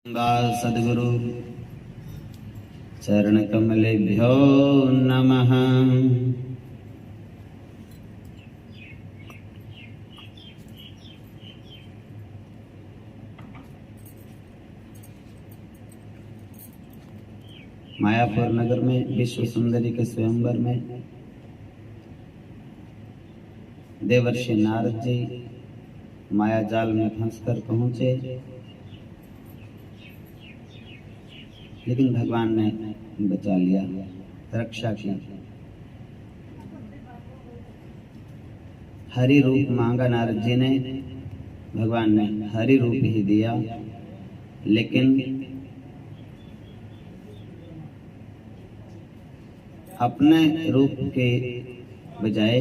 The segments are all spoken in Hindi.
सद्गुरु चरण कमलेभ्यो नमः। मायापुर नगर में विश्व सुंदरी के स्वयंवर में देवर्षि नारद जी माया जाल में फंसकर पहुंचे, लेकिन भगवान ने बचा लिया, रक्षा की। हरि रूप मांगा नारद जी ने, भगवान ने हरि रूप ही दिया, लेकिन अपने रूप के बजाय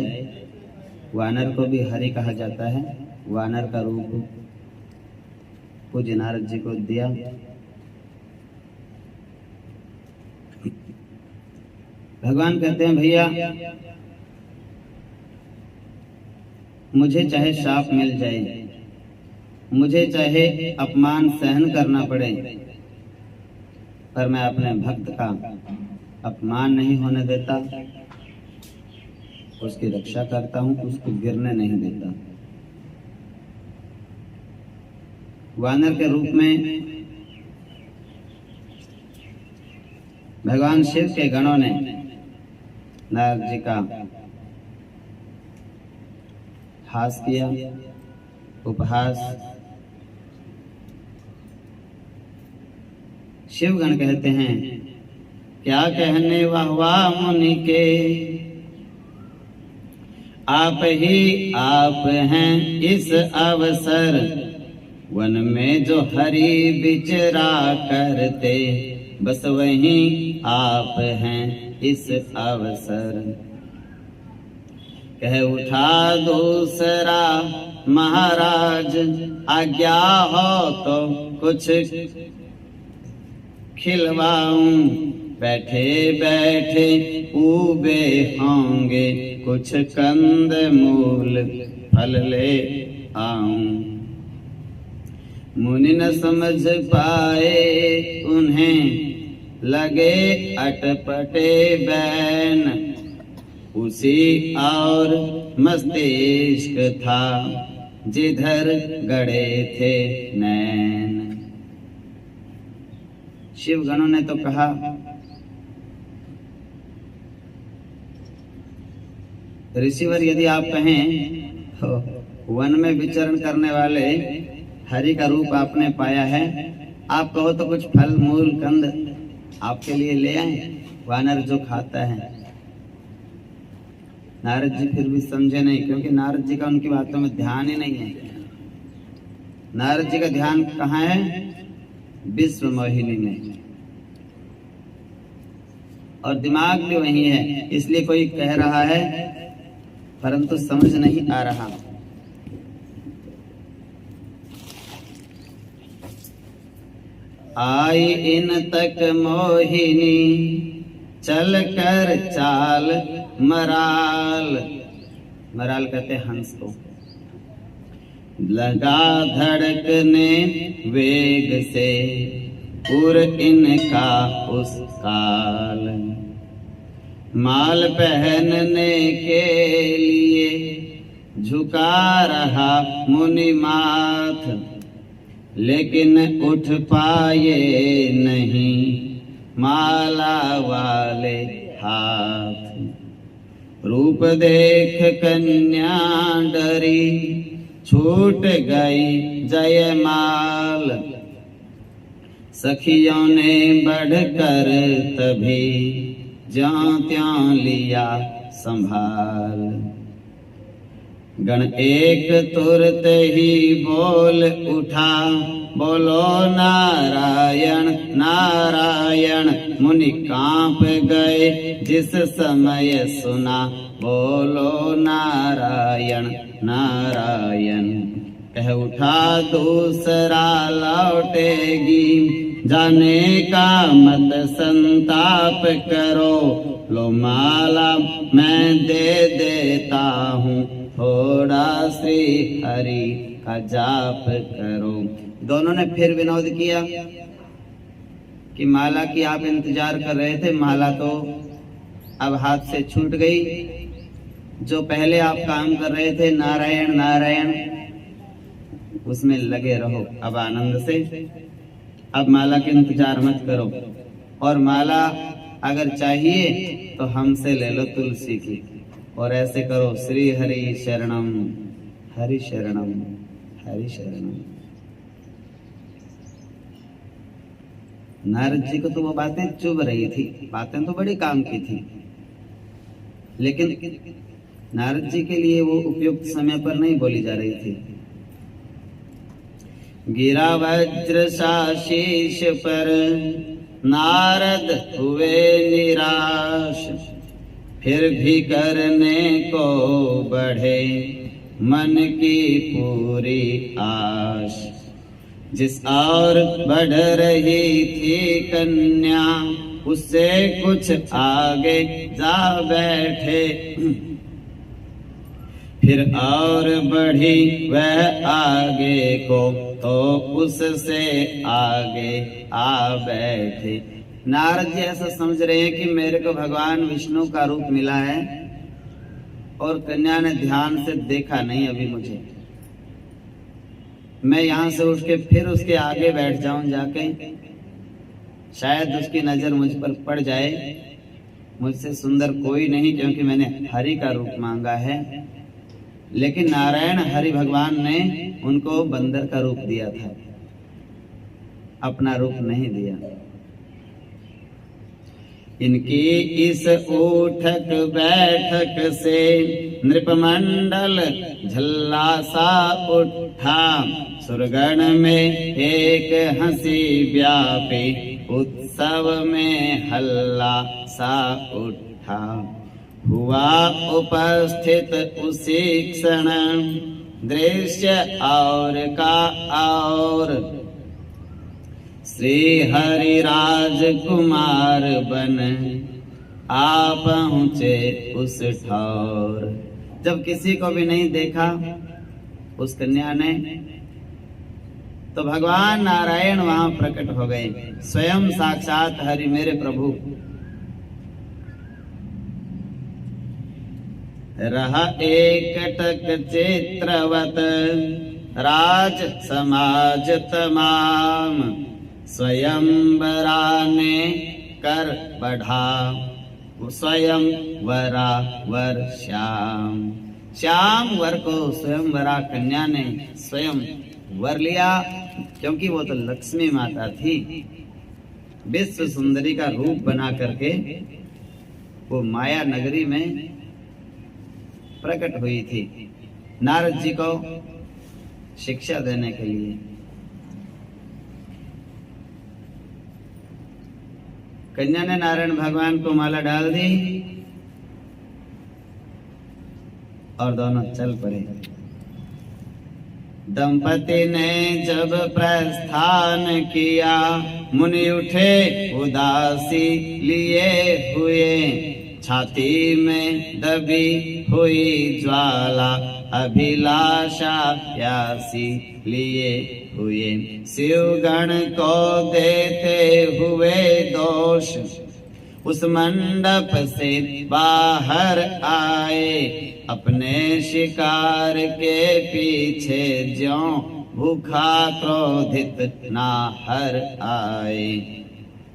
वानर को भी हरि कहा जाता है। वानर का रूप पूज्य नारद जी को दिया। भगवान कहते हैं, भैया मुझे चाहे शाप मिल जाए, मुझे चाहे अपमान सहन करना पड़े, पर मैं अपने भक्त का अपमान नहीं होने देता, उसकी रक्षा करता हूं, उसको गिरने नहीं देता। वानर के रूप में भगवान शिव के गणों ने नारद जी का हास किया, उपहास। शिवगण कहते हैं, क्या कहने वाह मुनि के, आप ही आप हैं इस अवसर, वन में जो हरि विचरा करते, बस वहीं आप हैं इस अवसर। कह उठा दूसरा महाराज, आज्ञा हो तो कुछ खिलवाऊं, बैठे बैठे ऊबे होंगे, कुछ कंद मूल फल ले आऊं। मुनि न समझ पाए उन्हें, लगे अटपटे बैन, उसी और मस्तिष्क था जिधर गड़े थे नैन। शिवगणों ने तो कहा, ऋषिवर यदि आप कहें तो वन में विचरण करने वाले हरि का रूप आपने पाया है, आप कहो तो कुछ फल मूल कंद आपके लिए ले आए, वानर जो खाता है। नारद जी फिर भी समझे नहीं, क्योंकि नारद जी का उनकी बातों में ध्यान ही नहीं है। नारद जी का ध्यान कहाँ है? विश्व मोहिनी में, और दिमाग भी वही है। इसलिए कोई कह रहा है परंतु समझ नहीं आ रहा। आई इन तक मोहिनी, चल कर चाल मराल, मराल कहते हंस को, लगा धड़कने वेग से, उर इनका उस काल। माल पहनने के लिए झुका रहा मुनि माथ, लेकिन उठ पाए नहीं माला वाले हाथ। रूप देख कन्या डरी, छूट गई जयमाल, सखियों ने बढ़कर तभी ज्यों त्यों लिया संभाल। गण एक तुरत ही बोल उठा, बोलो नारायण नारायण। मुनि कांप गए जिस समय सुना, बोलो नारायण नारायण। कह उठा दूसरा लौटेगी, जाने का मत संताप करो, लो माला मैं दे देता हूँ, थोड़ा श्री हरि का जाप करो। दोनों ने फिर विनोद किया, कि माला की आप इंतजार कर रहे थे, माला तो अब हाथ से छूट गई। जो पहले आप काम कर रहे थे नारायण नारायण, उसमें लगे रहो अब आनंद से। अब माला के इंतजार मत करो, और माला अगर चाहिए तो हमसे ले लो तुलसी की, और ऐसे करो श्री हरि शरणम हरि शरणम हरि शरणम। नारद जी को तो वो बातें चुभ रही थी, बातें तो बड़ी काम की थी, लेकिन नारद जी के लिए वो उपयुक्त समय पर नहीं बोली जा रही थी। गिरा वज्र शीश पर नारद हुए निराश, फिर भी करने को बढ़े मन की पूरी आश। जिस और बढ़ रही थी कन्या, उससे कुछ आगे जा बैठे, फिर और बढ़ी वह आगे को, तो उससे आगे आ बैठे। नारद जी ऐसा समझ रहे हैं कि मेरे को भगवान विष्णु का रूप मिला है, और कन्या ने ध्यान से देखा नहीं अभी मुझे, मैं यहां से उठ के फिर उसके आगे बैठ जाऊं जाके, शायद उसकी नजर मुझ पर पड़ जाए। मुझसे सुंदर कोई नहीं, क्योंकि मैंने हरि का रूप मांगा है। लेकिन नारायण हरि भगवान ने उनको बंदर का रूप दिया था, अपना रूप नहीं दिया। इनकी इस उठक बैठक से नृपमंडल झल्ला सा उठा, सुरगण में एक हंसी व्यापी, उत्सव में हल्ला सा उठा। हुआ उपस्थित उसी क्षण दृश्य और का और, श्री हरि राजकुमार बन आ पहुँचे उस ठौर। जब किसी को भी नहीं देखा उस कन्या ने, तो भगवान नारायण वहां प्रकट हो गए, स्वयं साक्षात हरि मेरे प्रभु। रहा एकटक चित्रवत राज समाज तमाम, स्वयंवरा ने कर बढ़ा स्वयं वरा वर श्याम। श्याम वर को स्वयंवरा कन्या ने स्वयं वर लिया, क्योंकि वो तो लक्ष्मी माता थी, विश्व सुंदरी का रूप बना करके वो माया नगरी में प्रकट हुई थी नारद जी को शिक्षा देने के लिए। कन्या ने नारायण भगवान को माला डाल दी और दोनों चल पड़े। दंपति ने जब प्रस्थान किया, मुनि उठे उदासी लिए हुए, छाती में दबी हुई ज्वाला अभिलाषा प्यासी लिए हुए, शिवगण को देते हुए दोष उस मंडप से बाहर आए, अपने शिकार के पीछे ज्यों भूखा क्रोधित नाहर आए।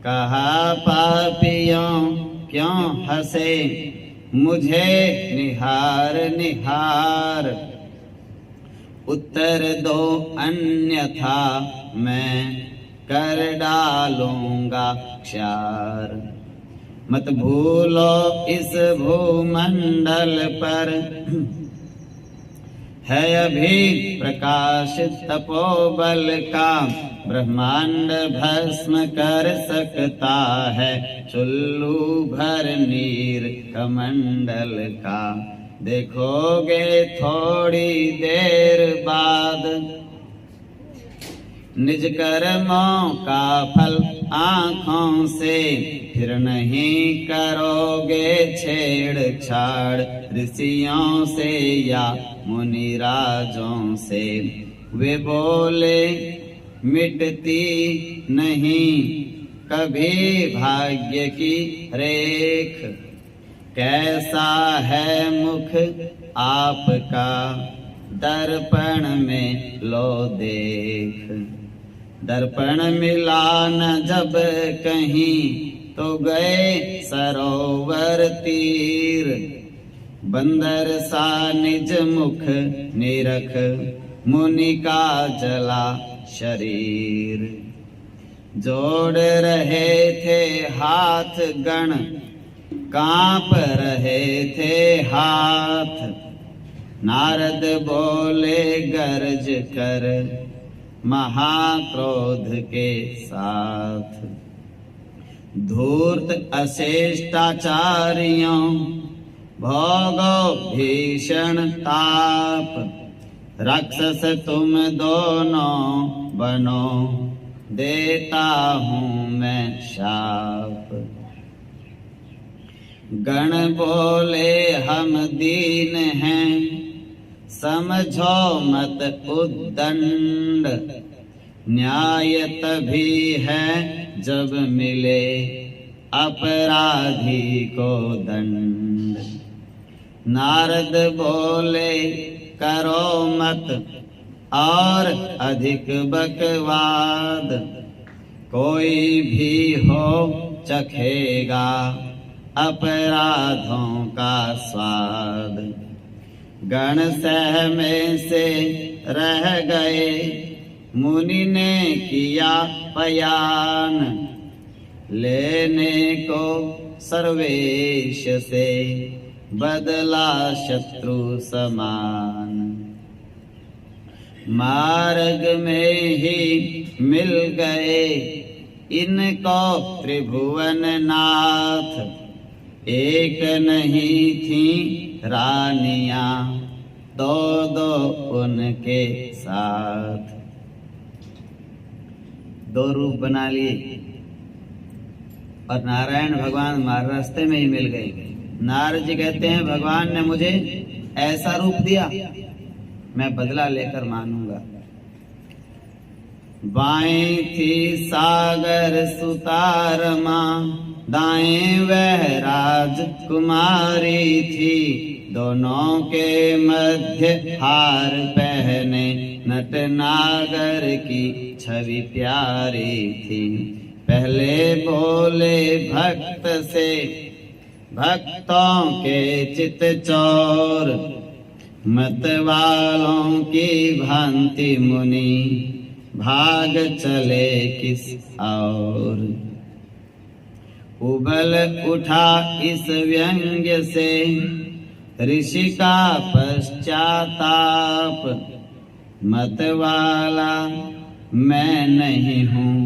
कहा पापियों क्यों हंसे मुझे निहार निहार, उत्तर दो अन्यथा मैं कर डालूंगा क्षार। मत भूलो इस भूमंडल पर है अभी प्रकाश तपोबल का, ब्रह्मांड भस्म कर सकता है चुल्लू भर नीर कमंडल का। देखोगे थोड़ी देर बाद निज कर्मों का फल आँखों से, फिर नहीं करोगे छेड़छाड़ ऋषियों से या मुनिराजों से। वे बोले मिटती नहीं कभी भाग्य की रेख। कैसा है मुख आपका दर्पण में लो देख। दर्पण मिला न जब कहीं तो गए सरोवर तीर। बंदर सा निज मुख निरख मुनि का जला शरीर। जोड़ रहे थे हाथ गण कांप रहे थे हाथ। नारद बोले गरज कर महाक्रोध के साथ। धूर्त अशेष्टाचारियों भोगो भीषण ताप। राक्षस तुम दोनों बनो देता हूँ मैं शाप। गण बोले हम दीन हैं समझो मत उद्दंड। न्याय तभी है जब मिले अपराधी को दंड। नारद बोले करो मत और अधिक बकवाद। कोई भी हो चखेगा अपराधों का स्वाद। गण सहमे से रह गए मुनि ने किया पयान। लेने को सर्वेश से बदला शत्रु समान। मार्ग में ही मिल गए इनको त्रिभुवन नाथ। एक नहीं थी रानियां दो दो उनके साथ। दो रूप बना लिए और नारायण भगवान रास्ते में ही मिल गए। नारद जी कहते हैं भगवान ने मुझे ऐसा रूप दिया मैं बदला लेकर मानूंगा। बाएं थी सागर सुतारमा दाएं वह राजकुमारी थी। दोनों के मध्य हार पहने नट नागर की छवि प्यारी थी। पहले बोले भक्त से भक्तों के चित चोर। मत वालों की भांति मुनि भाग चले किस और। उबल उठा इस व्यंग्य से ऋषि का पश्चाताप। मत वाला मैं नहीं हूँ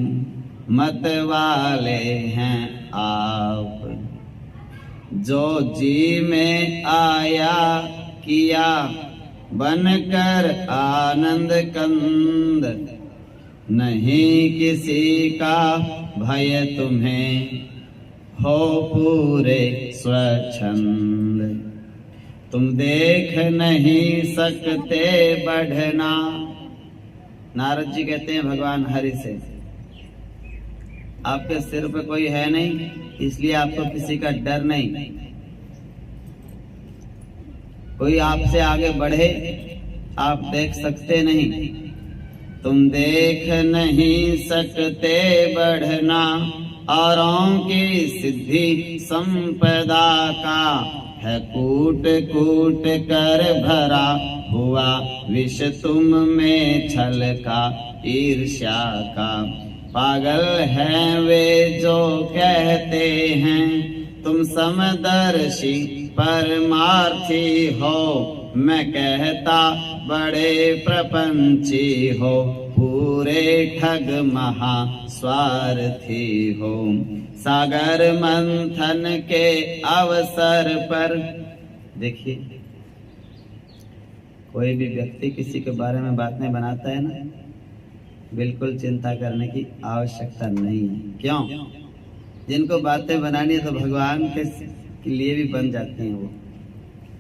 मत वाले हैं आप। जो जी में आया किया बनकर आनंद कंद। नहीं किसी का भय तुम्हें हो पूरे स्वच्छंद। तुम देख नहीं सकते बढ़ना। नारद जी कहते हैं भगवान हरि से आपके सिर पे कोई है नहीं इसलिए आपको किसी का डर नहीं। कोई आपसे आगे बढ़े आप देख सकते नहीं। तुम देख नहीं सकते बढ़ना औरों की सिद्धि संपदा का। है कूट कूट कर भरा हुआ विष तुम में छल का ईर्ष्या का। पागल हैं वे जो कहते हैं तुम समदर्शी परमार्थी हो। मैं कहता बड़े प्रपंची हो पूरे ठग महा स्वार्थी हो। सागर मंथन के अवसर पर देखिए कोई भी व्यक्ति किसी के बारे में बातें बनाता है ना बिल्कुल चिंता करने की आवश्यकता नहीं है। क्यों? जिनको बातें बनानी है तो भगवान के लिए भी बन जाती हैं। वो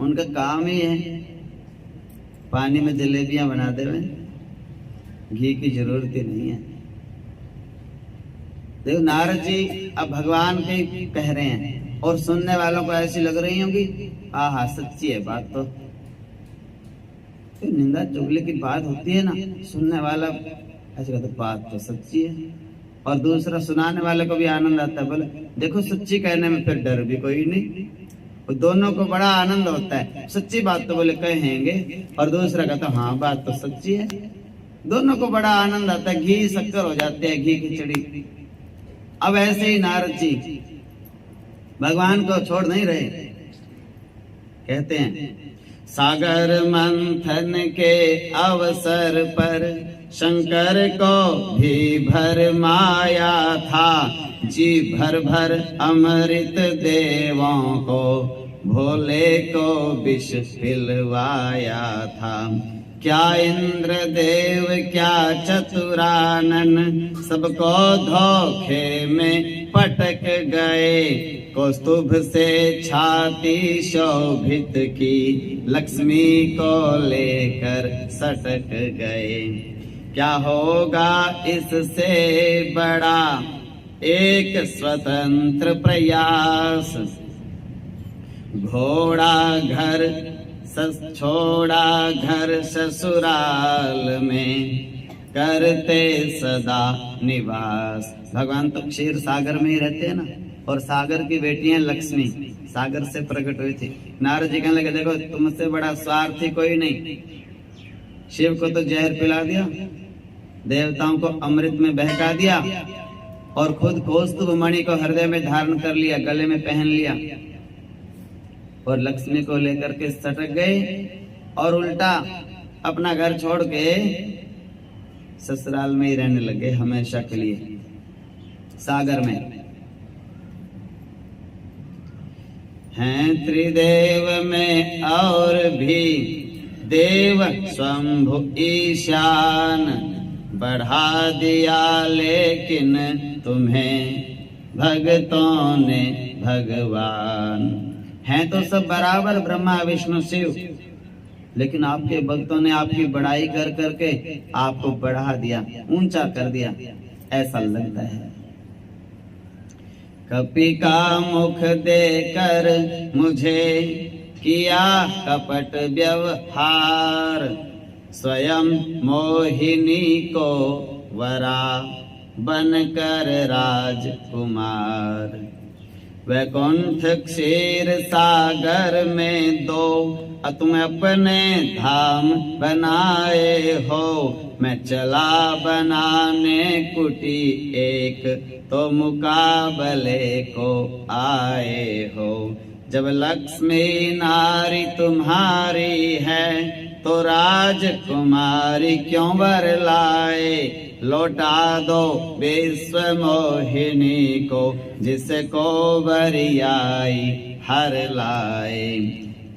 उनका काम ही है पानी में जलेबियां बना देवे। घी की जरूरत ही नहीं है। देखो नारद जी अब भगवान के कह रहे हैं और सुनने वालों को ऐसी लग रही होंगी, आहा सच्ची है बात तो निंदा चुगली की बात होती है ना, सुनने वाला ऐसे कहता बात तो सच्ची है, और दूसरा सुनाने वाले को भी आनंद आता है, बोले देखो सच्ची कहने में फिर डर भी कोई नहीं, दोनों को बड़ा आनंद होता है। सच्ची बात तो बोले कहेंगे, और दूसरा कहता हाँ बात तो सच्ची है, दोनों को बड़ा आनंद आता है, घी शक्कर हो जाते हैं, घी खिचड़ी। अब ऐसे ही नारद जी भगवान को छोड़ नहीं रहे, कहते हैं सागर मंथन के अवसर पर शंकर को भी भरमाया था, जी भर भर अमृत देवों को भोले को विष पिलवाया था। क्या इंद्र देव क्या चतुरानन सबको धोखे में पटक गए, कौस्तुभ से छाती शोभित की लक्ष्मी को लेकर सटक गए। क्या होगा इससे बड़ा एक स्वतंत्र प्रयास, घोड़ा घर छोड़ा घर ससुराल में करते सदा निवास। भगवान तो क्षीर सागर में ही रहते हैं ना, और सागर की बेटियां लक्ष्मी सागर से प्रकट हुई थी। नारद जी कहने लगे देखो तुमसे बड़ा स्वार्थी कोई नहीं, शिव को तो जहर पिला दिया, देवताओं को अमृत में बहका दिया, और खुद कौस्तुभ मणि को हृदय में धारण कर लिया, गले में पहन लिया, और लक्ष्मी को लेकर के सटक गए, और उल्टा अपना घर छोड़ के ससुराल में ही रहने लगे हमेशा के लिए सागर में। हैं त्रिदेव में और भी देव स्वयंभु ईशान, बढ़ा दिया लेकिन तुम्हें भक्तों ने भगवान। हैं तो सब बराबर ब्रह्मा विष्णु शिव, लेकिन आपके भक्तों ने आपकी बड़ाई कर करके आपको बढ़ा दिया, ऊंचा कर दिया, ऐसा लगता है। कपि का मुख देकर मुझे किया कपट व्यवहार, स्वयं मोहिनी को वरा बनकर राजकुमार। वैकुंठ क्षीर सागर में दो तुम अपने धाम बनाए हो, मैं चला बनाने कुटी एक तो मुकाबले को आए हो। जब लक्ष्मी नारी तुम्हारी है तो राजकुमारी क्यों वर लाए, लौटा दो विश्व मोहिनी को जिसको बरियाई हर लाए।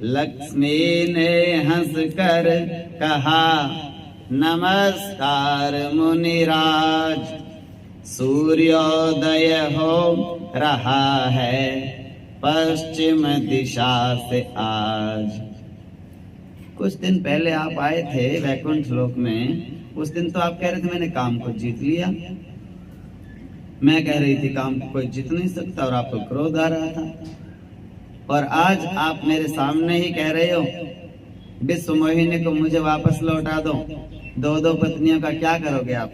लक्ष्मी ने हंस कर कहा नमस्कार मुनिराज, सूर्योदय हो रहा है पश्चिम दिशा से आज। कुछ दिन पहले आप आए थे वैकुंठ लोक में, उस दिन तो आप कह रहे थे मैंने काम को जीत लिया, मैं कह रही थी काम को कोई जीत नहीं सकता, और आपको क्रोध आ रहा था। और आज आप मेरे सामने ही कह रहे हो विश्व मोहिनी को मुझे वापस लौटा दो, दो दो पत्नियों का क्या करोगे आप।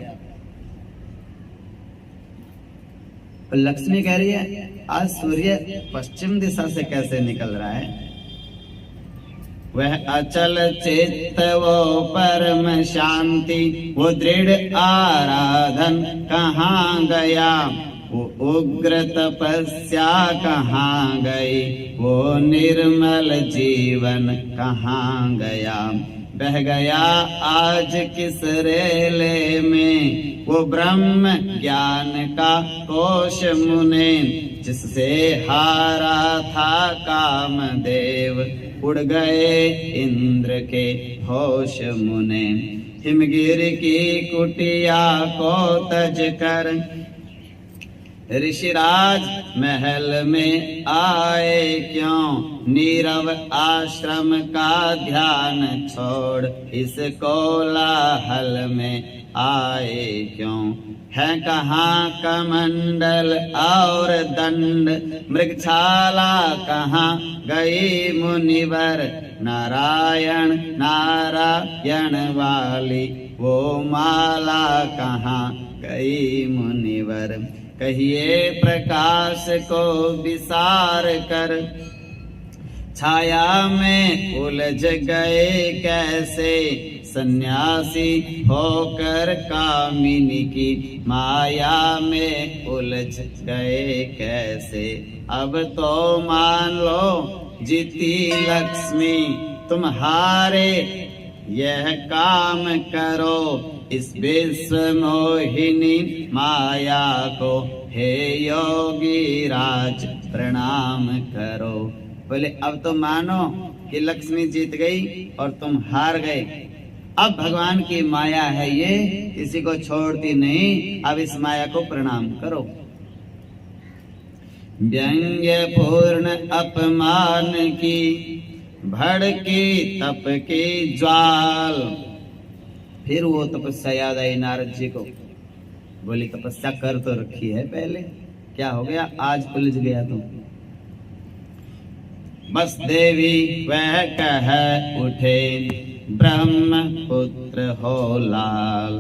लक्ष्मी कह रही है आज सूर्य पश्चिम दिशा से कैसे निकल रहा है। वह अचल चित्त वो परम शांति, वो दृढ़ आराधन कहाँ गया, वो उग्र तपस्या कहाँ गई, वो निर्मल जीवन कहाँ गया। बह गया आज किस रेले में वो ब्रह्म ज्ञान का कोश मुने, जिससे हारा था कामदेव उड़ गए इंद्र के होश मुने। हिमगिर की कुटिया को तज कर ऋषिराज महल में आए क्यों, नीरव आश्रम का ध्यान छोड़, इस कोलाहल में आए क्यों। है कहाँ कमंडल और दंड, मृगशाला कहाँ गई मुनिवर, नारायण नारायण वाली वो माला कहाँ गई मुनिवर। कहिए प्रकाश को विसार कर, छाया में उलझ गए कैसे, सन्यासी होकर कामिनी की माया में उलझ गए कैसे। अब तो मान लो जीती लक्ष्मी तुम्हारे, यह काम करो इस विश्व मोहिनी माया को, हे योगी राज प्रणाम करो। बोले अब तो मानो कि लक्ष्मी जीत गई और तुम हार गए। अब भगवान की माया है ये, किसी को छोड़ती नहीं, अब इस माया को प्रणाम करो। व्यंग्य पूर्ण अपमान की भड़की तप की ज्वाल। फिर वो तपस्या याद आई नारद जी को। बोली तपस्या कर तो रखी है पहले, क्या हो गया आज उलझ गया तुम। बस देवी वह कह उठे, ब्रह्म पुत्र हो लाल।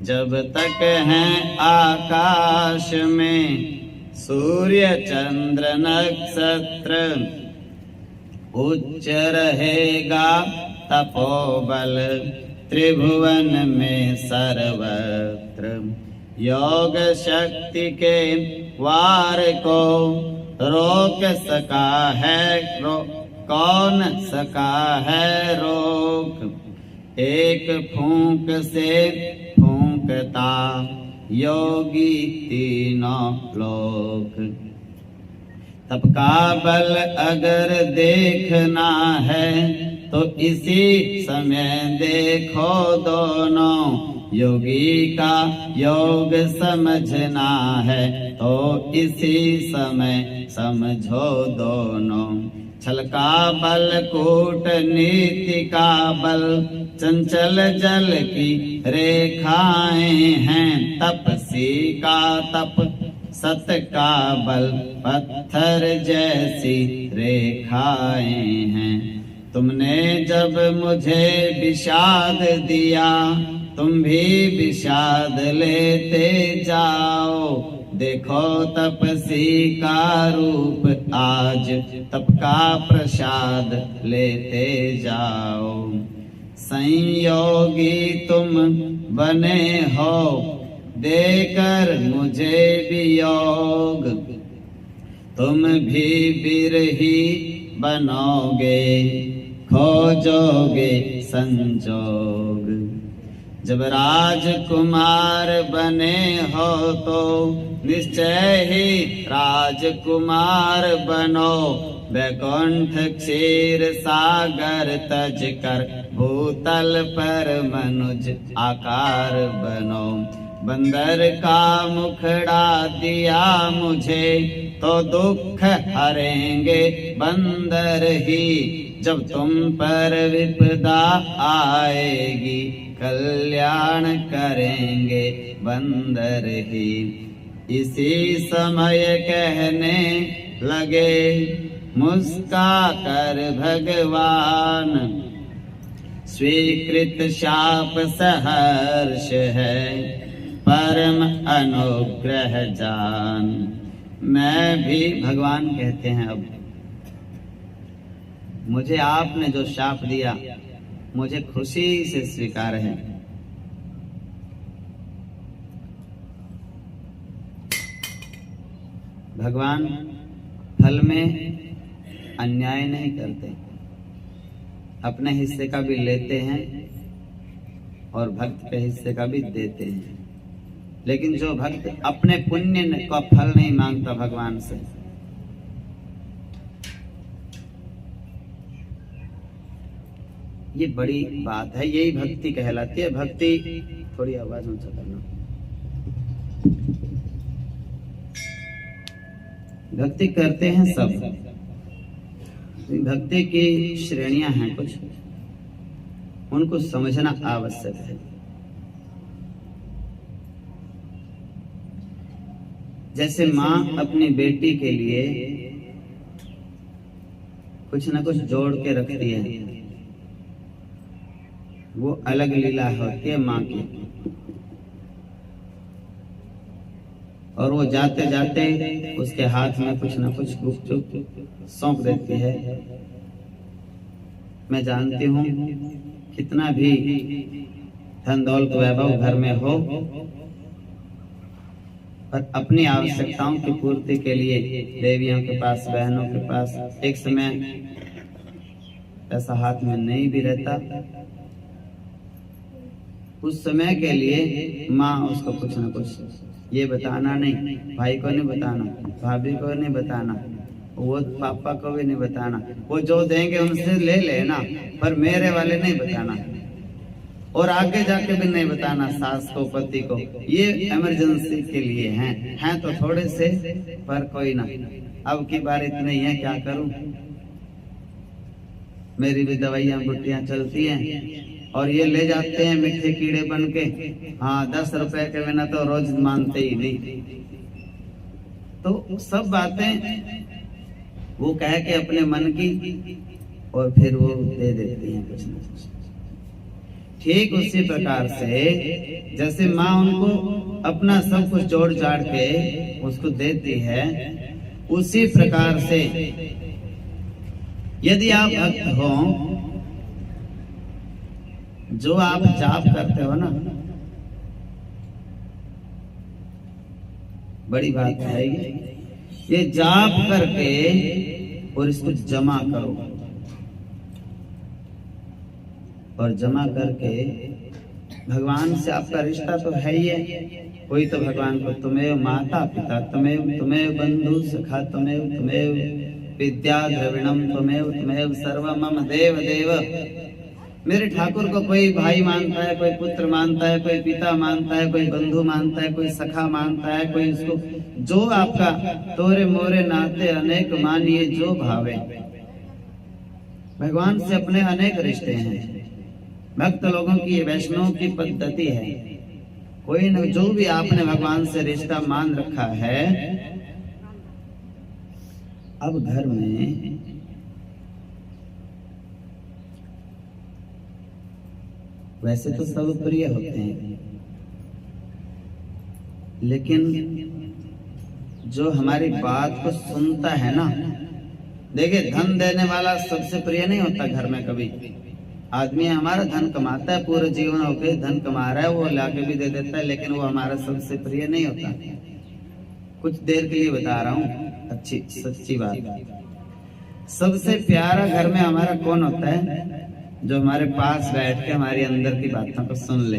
जब तक हैं आकाश में सूर्य चंद्र नक्षत्र, उच्च रहेगा तपोबल त्रिभुवन में सर्वत्र। योग शक्ति के वार को रोक सका है, कौन सका है रोक। एक फूंक से फूंकता योगी तीनों लोक। तब का बल अगर देखना है तो इसी समय देखो दोनों। योगी का योग समझना है तो इसी समय समझो दोनों। छल का बल कूटनीति का बल, चंचल जल की रेखाएं हैं। तपसी का तप सत का बल, पत्थर जैसी रेखाएं हैं। तुमने जब मुझे विषाद दिया, तुम भी विषाद लेते जाओ। देखो तपसी का रूप आज, तप का प्रसाद लेते जाओ। संयोगी तुम बने हो, देकर मुझे वियोग। तुम भी बिरही बनोगे, खोजोगे संजोग। जब राजकुमार बने हो तो निश्चय ही राजकुमार बनो। वैकुंठ क्षीर सागर तज कर, भूतल पर मनुज आकार बनो। बंदर का मुखड़ा दिया मुझे, तो दुख हरेंगे बंदर ही। जब तुम पर विपदा आएगी, कल्याण करेंगे बंदर ही। इसी समय कहने लगे मुस्का कर भगवान, स्वीकृत शाप सहर्ष है, परम अनुग्रह जान। मैं भी, भगवान कहते हैं अब, मुझे आपने जो शाप दिया मुझे खुशी से स्वीकार है। भगवान फल में अन्याय नहीं करते, अपने हिस्से का भी लेते हैं और भक्त के हिस्से का भी देते हैं। लेकिन जो भक्त अपने पुण्य का फल नहीं मांगता भगवान से, ये बड़ी बात है, यही भक्ति कहलाती है। भक्ति, थोड़ी आवाज ऊंचा करना। भक्ति करते हैं सब, भक्ति की श्रेणियां हैं कुछ, उनको समझना आवश्यक है। जैसे माँ अपनी बेटी के लिए कुछ न कुछ जोड़ के रखती है, वो अलग लीला होती है माँ की। और वो जाते जाते उसके हाथ में कुछ न कुछ गुपचुप सौंप देती है। मैं जानती हूँ कितना भी धन दौलत वैभव घर में हो, पर अपनी आवश्यकताओं की पूर्ति के लिए देवियों के पास, बहनों के पास एक समय ऐसा हाथ में नहीं भी रहता, उस समय के लिए माँ उसको कुछ न कुछ, ये बताना नहीं, भाई को नहीं बताना, भाभी को नहीं बताना, वो पापा को भी नहीं बताना, वो जो देंगे उनसे ले लेना, पर मेरे वाले नहीं बताना, और आगे जाके भी नहीं बताना सास को, पति को। ये इमरजेंसी के लिए हैं तो थोड़े से, पर कोई ना, अब की बार इतने ही है, क्या करूं, मेरी भी दवाइयां बुट्टियां चलती हैं, और ये ले जाते हैं मीठे कीड़े बन के। हाँ, 10 रुपए के बिना तो रोज मानते ही नहीं। तो सब बातें वो कह के अपने मन की, और फिर वो दे देती हैं कुछ न कुछ। ठीक उसी प्रकार से जैसे माँ उनको अपना सब कुछ जोड़ जाड़ के उसको देती है, उसी प्रकार से यदि आप भक्त हो, जो आप जाप करते हो ना, बड़ी बात है ये जाप करके और इसको जमा करो, और जमा करके भगवान से आपका रिश्ता तो है ही है। कोई तो भगवान को तुम्हें माता पिता, तुम्हें बंधु सखा, तुम्हें विद्या द्रविणम, तुम्हें सर्व मम देव देव। मेरे ठाकुर को कोई भाई मानता है, कोई पुत्र मानता है, कोई पिता मानता है, कोई बंधु मानता है, कोई सखा मानता है, कोई उसको जो आपका तोरे मोरे नाते अनेक मानिए जो भावे। भगवान से अपने अनेक रिश्ते हैं। भक्त लोगों की वैष्णव की पद्धति है, कोई न जो भी आपने भगवान से रिश्ता मान रखा है, अब घर में वैसे तो सब प्रिय होते हैं, लेकिन जो हमारी बात को सुनता है ना, देखिए धन देने वाला सबसे प्रिय नहीं होता घर में। कभी आदमी हमारा धन कमाता है, पूरे जीवन होके धन कमा रहा है, वो लाके भी दे देता है, लेकिन वो हमारा सबसे प्रिय नहीं होता। कुछ देर के लिए बता रहा हूँ, अच्छी सच्ची बात। सबसे प्यारा घर में हमारा कौन होता है? जो हमारे पास बैठ के हमारी अंदर की बातों को सुन ले।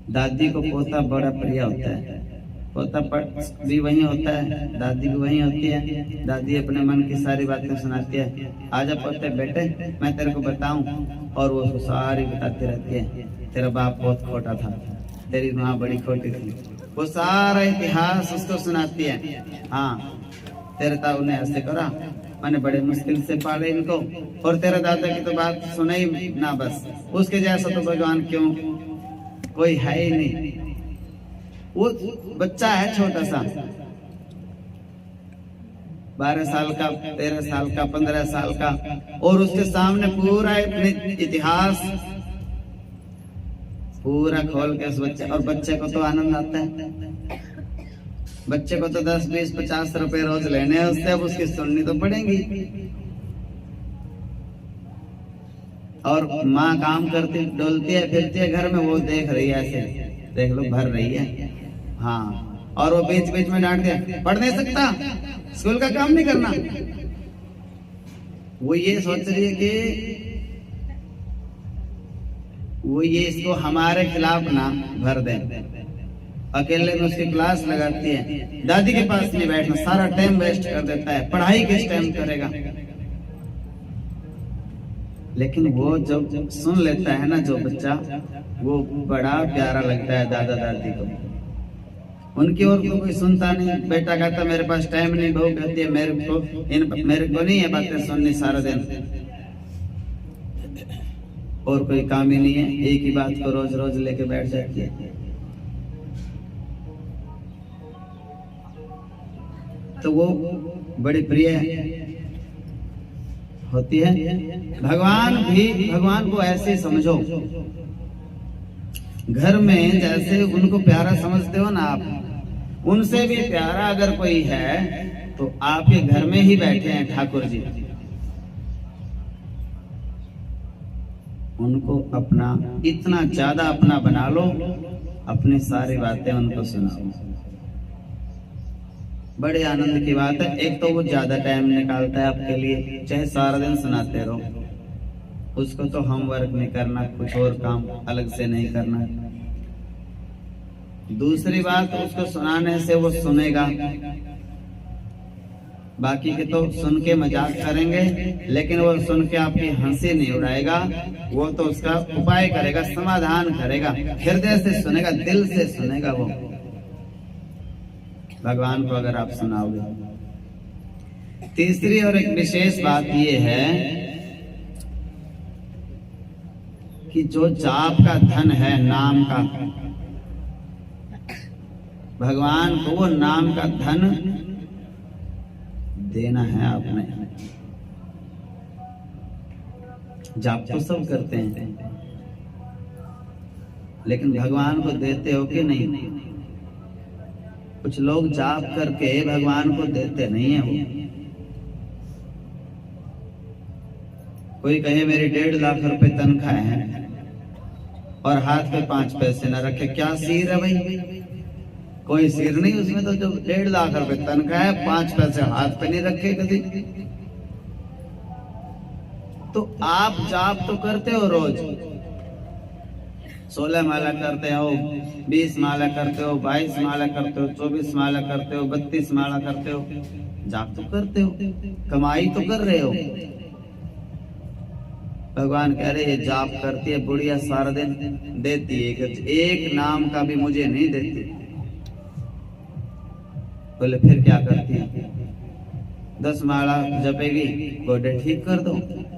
दादी को पोता बड़ा प्रिय होता है, पोता भी वही होता है, दादी भी वही होती है। दादी अपने मन की सारी बातें सुनाती है, आजा पोते बेटे मैं तेरे को बताऊं, और वो सारी बताती रहती है। तेरा बाप बहुत खोटा था, तेरी माँ बड़ी खोटी थी, वो सारा इतिहास उसको सुनाती है। हाँ, तेरे ताऊ ने ऐसे करा, मैंने बड़े मुश्किल से पाले इनको, और तेरे दादा की तो बात सुना ही ना, बस उसके जैसा तो भगवान क्यों कोई है ही नहीं। वो बच्चा है छोटा सा, 12 साल का, 13 साल का, 15 साल का, और उसके सामने पूरा इतिहास पूरा खोल के उस बच्चे, और बच्चे को तो आनंद आता है। बच्चे को तो 10, 20, 50 रुपए रोज लेने हैं उससे, अब उसकी सुननी तो पड़ेगी। और माँ काम करती डोलती है, फिरती है घर में, वो देख रही है ऐसे, देख लो भर रही है। हाँ, और वो बीच बीच में डांट दिया, पढ़ नहीं सकता, स्कूल का काम नहीं करना। वो ये सोच रही है कि वो ये इसको हमारे खिलाफ ना भर दे। अकेले में उसकी क्लास लगाती है, दादी के पास नहीं बैठना, सारा टाइम वेस्ट कर देता है, पढ़ाई किस टाइम करेगा। लेकिन वो जब सुन लेता है ना जो बच्चा, वो बड़ा प्यारा लगता है दादा दादी को। उनकी ओर तो कोई सुनता नहीं। बेटा कहता मेरे पास टाइम नहीं, बहू कहती है मेरे को नहीं है बातें सुननी सारा दिन, और कोई काम ही नहीं है, एक ही बात को रोज रोज लेके बैठ जाती है। तो वो बड़ी प्रिय होती है। भगवान को ऐसे समझो, घर में जैसे उनको प्यारा समझते हो ना आप, उनसे भी प्यारा अगर कोई है तो आपके घर में ही बैठे हैं ठाकुर जी। उनको अपना, इतना ज्यादा अपना बना लो, अपनी सारी बातें उनको सुनाओ। बड़े आनंद की बात है। एक तो वो ज्यादा टाइम निकालता है आपके लिए, चाहे सारा दिन सुनाते रहो, उसको तो होमवर्क नहीं करना, कुछ और काम अलग से नहीं करना। दूसरी बात, उसको सुनाने से वो सुनेगा, बाकी के तो सुन के मजाक करेंगे, लेकिन वो सुन के आपकी हंसी नहीं उड़ाएगा। वो तो उसका उपाय करेगा, समाधान करेगा, हृदय से सुनेगा, दिल से सुनेगा। वो भगवान को अगर आप सुनाओगे। तीसरी और एक विशेष बात ये है कि जो जाप का धन है, नाम का, भगवान को वो नाम का धन देना है आपने। जाप तो सब करते हैं, लेकिन भगवान को देते हो कि नहीं? कुछ लोग जाप करके भगवान को देते नहीं है। वो कोई कहे मेरी 1.5 लाख रुपए तनख्वाह है और हाथ पे 5 पैसे न रखे, क्या सिर है भाई? कोई सिर नहीं उसमें। तो जो 1.5 लाख रुपए तनख्वाह है, 5 पैसे हाथ पे नहीं रखे कभी। तो आप जाप तो करते हो रोज, 16 माला करते हो, 20 माला करते हो, 22 माला करते हो, 24 माला करते हो, 32 माला करते हो, जाप तो करते हो, कमाई तो कर रहे हो। भगवान कह रहे हैं जाप करती है बुढ़िया, सारा दिन देती है, एक नाम का भी मुझे नहीं देती। बोले फिर क्या करती है? 10 माला जपेगी, गोडे ठीक कर दो।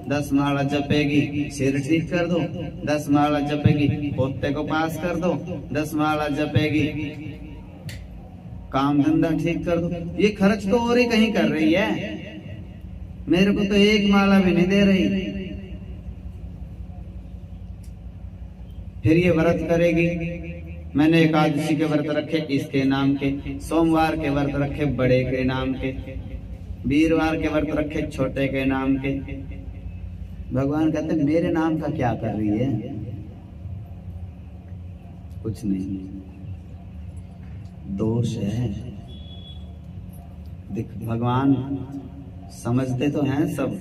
10 माला जपेगी, सिर ठीक कर दो। 10 माला जपेगी, पोते को पास कर दो। 10 माला जपेगी, काम धंधा ठीक कर दो। ये खर्च तो और ही कहीं कर रही है, मेरे को तो 1 माला भी नहीं दे रही। फिर ये व्रत करेगी, मैंने एकादशी के व्रत रखे इसके नाम के, सोमवार के व्रत रखे बड़े के नाम के, वीरवार के व्रत रखे छोटे के नाम के। भगवान कहते मेरे नाम का क्या कर रही है? कुछ नहीं, दोष है। देख, भगवान समझते तो हैं सब।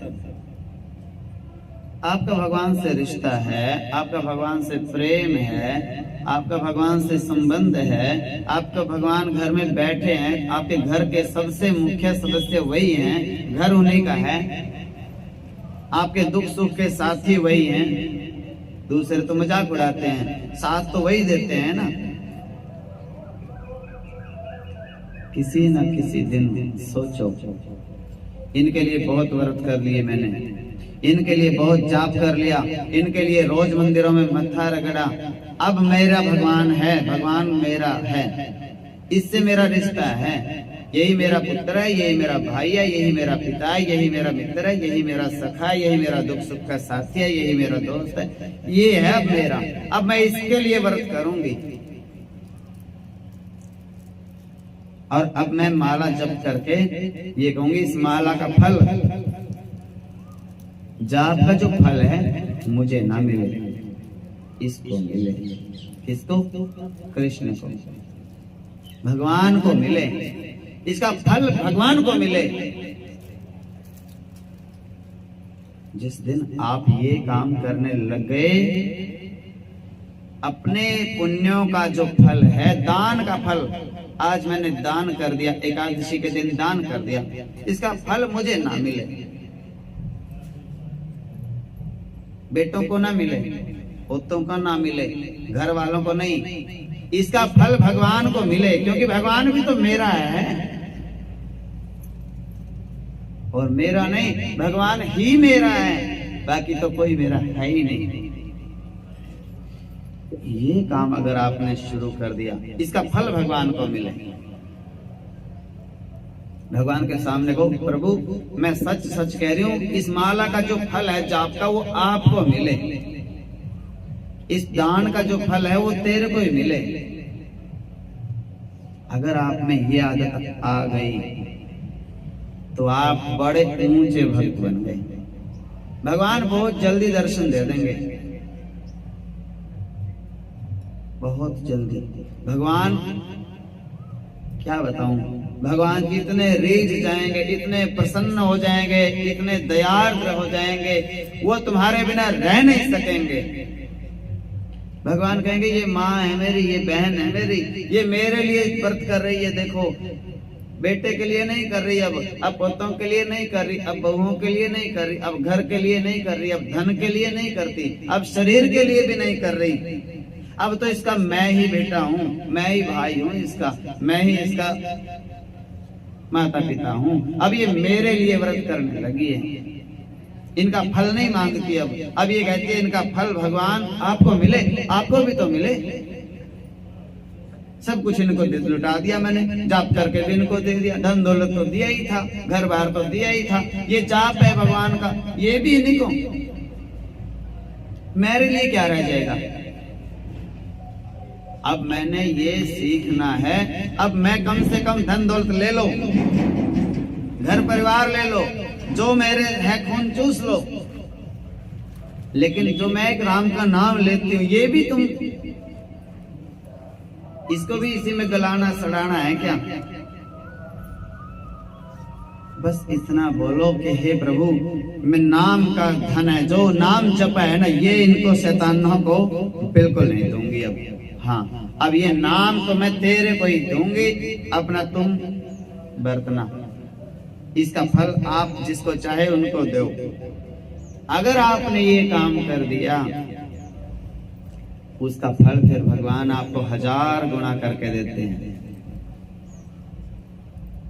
आपका भगवान से रिश्ता है, आपका भगवान से प्रेम है, आपका भगवान से संबंध है, आपका भगवान घर में बैठे हैं, आपके घर के सबसे मुख्य सदस्य वही हैं, घर उन्हीं का है, आपके दुख सुख के साथी वही हैं। दूसरे तो मजाक उड़ाते हैं, साथ तो वही देते हैं ना। किसी न किसी दिन सोचो, इनके लिए बहुत व्रत कर लिए मैंने, इनके लिए बहुत जाप कर लिया, इनके लिए रोज मंदिरों में मत्था रगड़ा, अब मेरा भगवान है, भगवान मेरा है, इससे मेरा रिश्ता है, यही मेरा पुत्र है, यही मेरा भाई है, यही मेरा पिता है, यही मेरा मित्र है, यही मेरा सखा है, यही मेरा दुख सुख का साथी है, यही मेरा दोस्त है, ये है अब मेरा, अब मैं इसके लिए व्रत करूंगी। और अब मैं माला जप करके ये कहूंगी इस माला का फल, जाप का जो फल है मुझे ना मिले, इसको मिले। किसको? कृष्ण को, भगवान को मिले, इसका फल भगवान को मिले। जिस दिन आप ये काम करने लग गए, अपने पुण्यों का जो फल है, दान का फल, आज मैंने दान कर दिया, एकादशी के दिन दान कर दिया, इसका फल मुझे ना मिले, बेटों को ना मिले, पुत्रों को ना मिले, घर वालों को नहीं, इसका फल भगवान को मिले, क्योंकि भगवान भी तो मेरा है और मेरा नहीं, भगवान ही मेरा है, बाकी तो कोई मेरा है ही नहीं। ये काम अगर आपने शुरू कर दिया, इसका फल भगवान को मिले। भगवान के सामने को, प्रभु मैं सच सच कह रही हूं, इस माला का जो फल है जाप का वो आपको मिले, इस दान का जो फल है वो तेरे को ही मिले। अगर आप में ये आदत आ गई तो आप बड़े ऊंचे भक्त बन गए, भगवान बहुत जल्दी दर्शन दे देंगे, बहुत जल्दी। भगवान क्या बताऊं, भगवान जी इतने रीझ जाएंगे, इतने प्रसन्न हो जाएंगे, इतने दयार्द्र हो जाएंगे, वो तुम्हारे बिना रह नहीं सकेंगे। भगवान कहेंगे ये माँ है मेरी, ये बहन है मेरी, ये मेरे लिए व्रत कर रही है, देखो बेटे के लिए नहीं कर रही, अब पुत्रों के लिए नहीं कर रही, अब बहुओं के लिए नहीं कर रही, अब घर के लिए नहीं कर रही, अब धन के लिए नहीं करती, अब शरीर के लिए भी नहीं कर रही, अब तो इसका मैं ही बेटा हूँ, मैं ही भाई हूँ इसका, मैं ही इसका माता पिता हूँ, अब ये मेरे लिए व्रत करने लगी है, इनका फल नहीं मांगती। अब ये कहती है इनका फल भगवान आपको मिले, आपको भी तो मिले। सब कुछ इनको लुटा दिया मैंने, जाप करके भी इनको दे दिया, धन दौलत तो दिया ही था, घर बार तो दिया ही था, ये जाप है भगवान का, ये भी इन्हीं को, मेरे लिए क्या रह जाएगा। अब मैंने ये सीखना है, अब मैं कम से कम धन दौलत ले लो, घर परिवार ले लो, जो मेरे है खून चूस लो, लेकिन जो मैं एक राम का नाम लेती हूँ ये भी तुम, इसको भी इसी में गलाना सड़ाना है क्या। बस इतना बोलो कि हे प्रभु मैं नाम का धन है, जो नाम जपा है ना, ये इनको शैतानों को बिल्कुल नहीं दूंगी। अब हाँ, अब ये नाम तो मैं तेरे को ही दूंगी, अपना तुम बरतना, इसका फल आप जिसको चाहे उनको दो। अगर आपने ये काम कर दिया, उसका फल फिर भगवान आपको 1000 गुना करके देते हैं।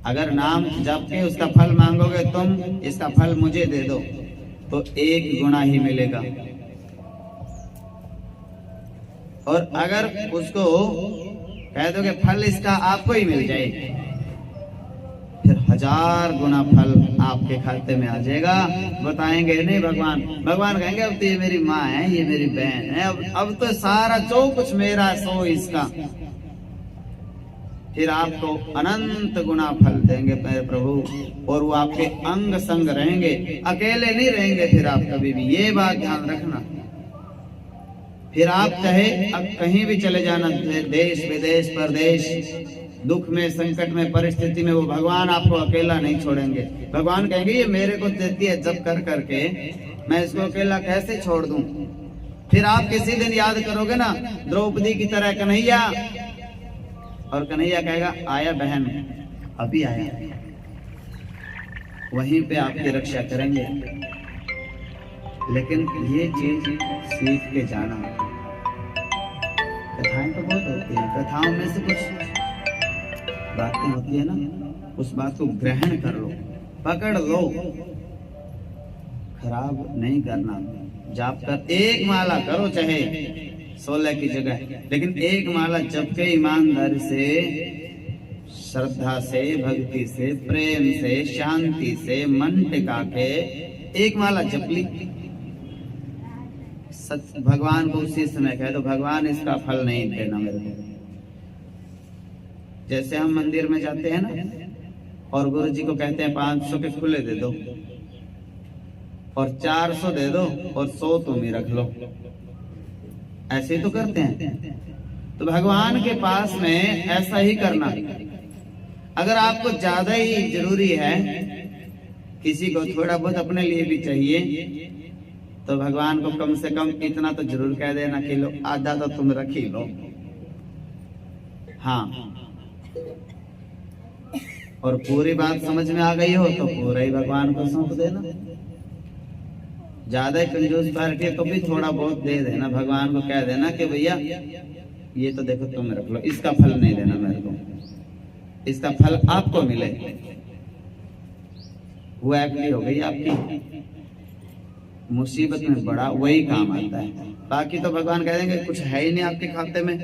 अगर नाम जप के उसका फल मांगोगे तुम, इसका फल मुझे दे दो, तो 1 गुना ही मिलेगा। और अगर उसको कह दो कि फल इसका आपको ही मिल जाए, फिर 1000 गुना फल आपके खाते में आ जाएगा। बताएंगे नहीं भगवान, भगवान कहेंगे अब तो ये मेरी माँ है, ये मेरी बहन है, अब तो सारा जो कुछ मेरा सो इसका, फिर आपको अनंत गुना फल देंगे मेरे प्रभु। और वो आपके अंग संग रहेंगे, अकेले नहीं रहेंगे फिर आप कभी भी, ये बात ध्यान रखना। फिर आप चाहे अब कहीं भी चले जाना, देश विदेश परदेश, दुख में संकट में परिस्थिति में, वो भगवान आपको अकेला नहीं छोड़ेंगे। भगवान कहेंगे ये मेरे को देती है जब कर करके, मैं इसको अकेला कैसे छोड़ दूं। फिर आप किसी दिन याद करोगे ना द्रौपदी की तरह कन्हैया, और कन्हैया कहेगा आया बहन, अभी आया, वहीं पे आपकी रक्षा करेंगे। लेकिन ये चीज सीख के जाना। कथाएं तो बहुत होती है, कथाओं में से कुछ बातें होती है ना, उस बात को ग्रहण कर लो, पकड़ लो, खराब नहीं करना। जाप कर 1 माला करो, चाहे 16 की जगह, लेकिन 1 माला जप के ईमानदारी से, श्रद्धा से, भक्ति से, प्रेम से, शांति से, मन टिका के 1 माला जप ली। भगवान को उसी समय कह दो भगवान इसका फल नहीं देना मेरे को। जैसे हम मंदिर में जाते हैं ना, और गुरु जी को कहते हैं 500 के खुले दे दो, और 400 दे दो, और 100 तुम ही रख लो, ऐसे ही तो करते हैं। तो भगवान के पास में ऐसा ही करना। अगर आपको ज्यादा ही जरूरी है, किसी को थोड़ा बहुत अपने लिए भी चाहिए, तो भगवान को कम से कम इतना तो जरूर कह देना कि लो आधा तो तुम रख ही लो। हाँ, और पूरी बात समझ में आ गई हो तो पूरा ही भगवान को सौंप देना। ज्यादा कंजूस पार्टी है तो भी थोड़ा बहुत दे देना, भगवान को कह देना कि भैया ये तो देखो तुम रख लो, इसका फल नहीं देना मेरे को, इसका फल आपको मिले। वो एक्टली हो गई आपकी। मुसीबत में बड़ा वही काम आता है। बाकी तो भगवान कह देंगे कुछ है ही नहीं आपके खाते में,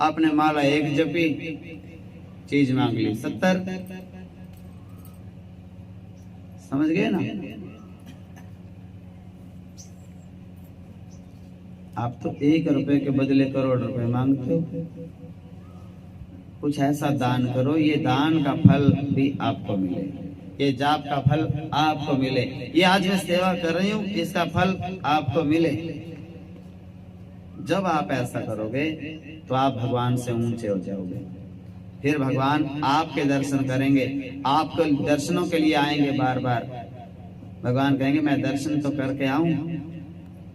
आपने माला एक जपी, चीज मांग ली 70। समझ गए ना? आप तो 1 रुपए के बदले करोड़ रुपए मांगते हो। कुछ ऐसा दान करो, ये दान का फल भी आपको मिले, ये जाप का फल आपको मिले, ये आज मैं सेवा कर रही हूँ इसका फल आपको मिले। जब आप ऐसा करोगे तो आप भगवान से ऊंचे हो जाओगे। फिर भगवान आपके दर्शन करेंगे, आपको दर्शनों के लिए आएंगे बार बार। भगवान कहेंगे मैं दर्शन तो करके आऊं,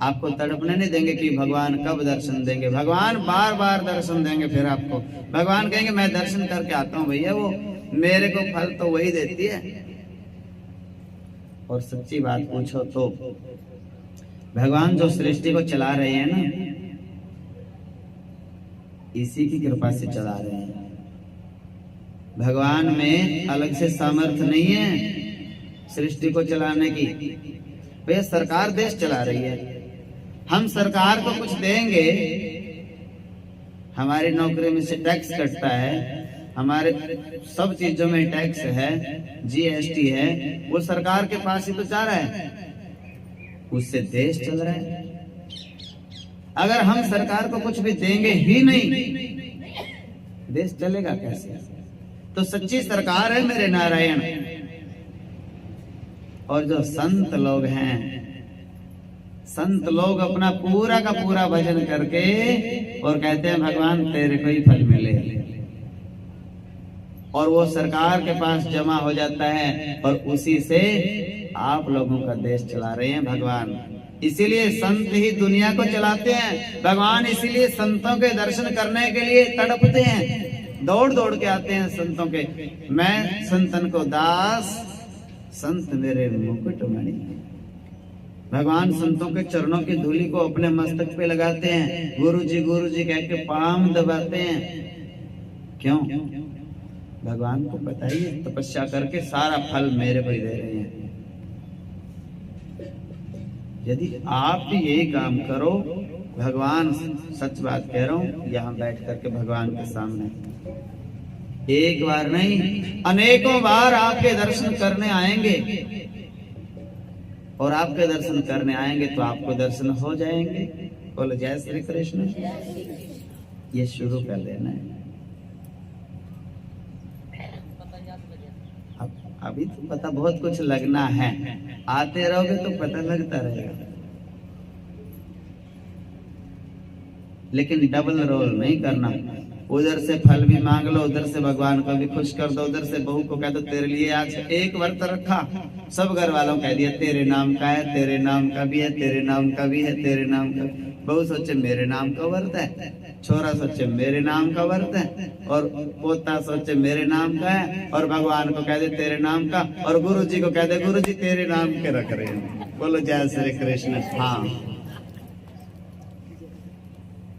आपको तड़पने नहीं देंगे कि भगवान कब दर्शन देंगे। भगवान बार बार दर्शन देंगे। फिर आपको भगवान कहेंगे मैं दर्शन करके आता हूँ भैया, वो मेरे को फल तो वही देती है। और सच्ची बात पूछो तो भगवान जो सृष्टि को चला रहे हैं ना, इसी की कृपा से चला रहे हैं। भगवान में अलग से सामर्थ्य नहीं है सृष्टि को चलाने की। भैया सरकार देश चला रही है, हम सरकार को कुछ देंगे, हमारी नौकरी में से टैक्स कटता है, हमारे सब चीजों में टैक्स है, जीएसटी है, वो सरकार के पास ही तो जा रहा है, उससे देश चल रहा है। अगर हम सरकार को कुछ भी देंगे ही नहीं, देश चलेगा कैसे? तो सच्ची सरकार है मेरे नारायण। और जो संत लोग हैं, संत लोग अपना पूरा का पूरा भजन करके और कहते हैं भगवान तेरे को ही फल मिले, और वो सरकार के पास जमा हो जाता है और उसी से आप लोगों का देश चला रहे हैं भगवान। इसीलिए संत ही दुनिया को चलाते हैं। भगवान इसीलिए संतों के दर्शन करने के लिए तड़पते हैं, दौड़ दौड़ के आते हैं संतों के। मैं संतन को दास, संत मेरे मुकुट मणि। भगवान संतों के चरणों की धूली को अपने मस्तक पे लगाते हैं, गुरु जी कह के पाम दबाते हैं। क्यों? भगवान को पता ही है तपस्या करके सारा फल मेरे को ही दे रहे हैं। यदि आप भी यही काम करो, भगवान सच बात कह रहा हूं, यहाँ बैठ करके भगवान के सामने एक बार नहीं अनेकों बार आपके दर्शन करने आएंगे, और आपके दर्शन करने आएंगे तो आपको दर्शन हो जाएंगे। बोलो जय श्री कृष्ण। ये शुरू कर देना है। अभी तो पता बहुत कुछ लगना है, आते रहोगे तो पता लगता रहेगा। लेकिन डबल रोल नहीं करना। उधर से फल भी मांग लो, उधर से भगवान को भी खुश कर दो, उधर से बहू को कह दो तेरे लिए आज एक व्रत रखा, सब घर वालों कह दिया तेरे नाम का है, तेरे नाम का भी है, तेरे नाम का भी है, तेरे नाम का। बहू सोचे मेरे नाम का व्रत है, छोरा सोचे मेरे नाम का व्रत है, और पोता सोचे मेरे नाम का है, और भगवान को कह दे तेरे नाम का, और गुरु जी को कह दे गुरु जी तेरे नाम के रख रहे हैं। बोलो जय श्री कृष्ण। हाँ,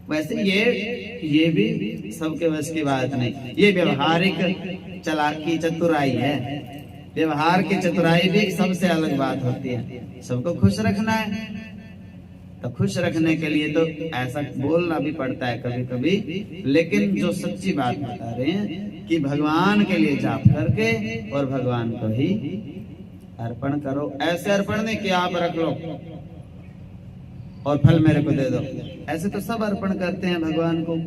वैसे ये भी सबके बस की बात नहीं। ये व्यवहारिक चालाकी चतुराई है। व्यवहार की चतुराई भी सबसे अलग बात होती है। सबको खुश रखना है तो खुश रखने के लिए तो ऐसा बोलना भी पड़ता है कभी कभी, लेकिन जो सच्ची बात बता रहे हैं कि भगवान के लिए जाप करके और भगवान को ही अर्पण करो। ऐसे अर्पण नहीं कि आप रख लो और फल मेरे को दे दो। ऐसे तो सब अर्पण करते हैं भगवान को,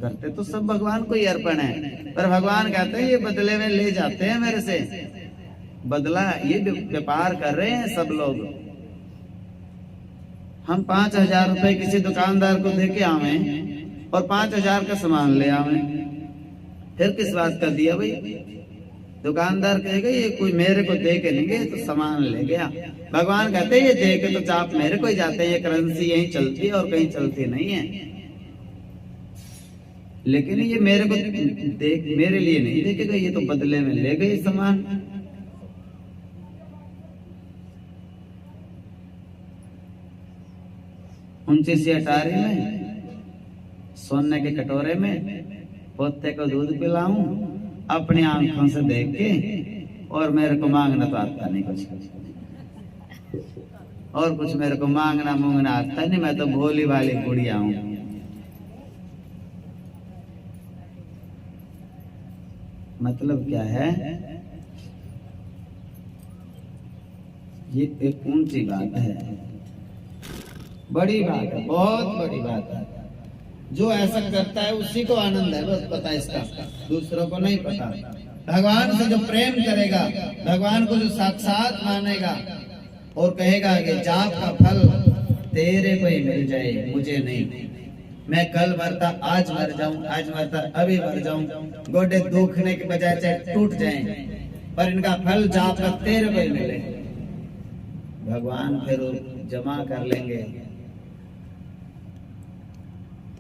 करते तो सब भगवान को ही अर्पण है, पर भगवान कहते हैं ये बदले में ले जाते हैं मेरे से। बदला ये व्यापार कर रहे हैं सब लोग। हम 5,000 रुपए किसी दुकानदार को दे के आवे और 5,000 का सामान ले आवे, फिर किस बात का दिया भाई? दुकानदार कहेगा ये कोई मेरे को दे के नहीं गए तो सामान ले गया। भगवान कहते हैं ये दे के तो चाप मेरे को ही जाते हैं, ये करेंसी यहीं चलती है और कहीं चलती नहीं है। लेकिन ये मेरे को देख मेरे लिए नहीं देखेगा, ये तो बदले में ले गए सामान। ऊंची सी अटारी में सोने के कटोरे में पोते को दूध पिलाऊं अपनी आंखों से देख के, और मेरे को मांगना तो आता नहीं कुछ, और कुछ मेरे को मांगना मूंगना आता नहीं, मैं तो भोली भाली गुड़िया हूं। मतलब क्या है, ये एक ऊंची बात है, बड़ी बात है, बहुत बड़ी बात है। जो ऐसा करता है उसी को आनंद है, बस पता है इसका, दूसरों को नहीं पता। भगवान से जो प्रेम करेगा, भगवान को जो साक्षात मानेगा और कहेगा कि जाप का फल तेरे को ही मिल जाए, मुझे नहीं, मैं कल मरता आज मर जाऊं, आज मरता अभी मर जाऊं, गोडे दुखने के बजाय चाहे टूट जाएं, पर इनका फल जाप का तेरे को ही मिले। भगवान फिर जमा कर लेंगे,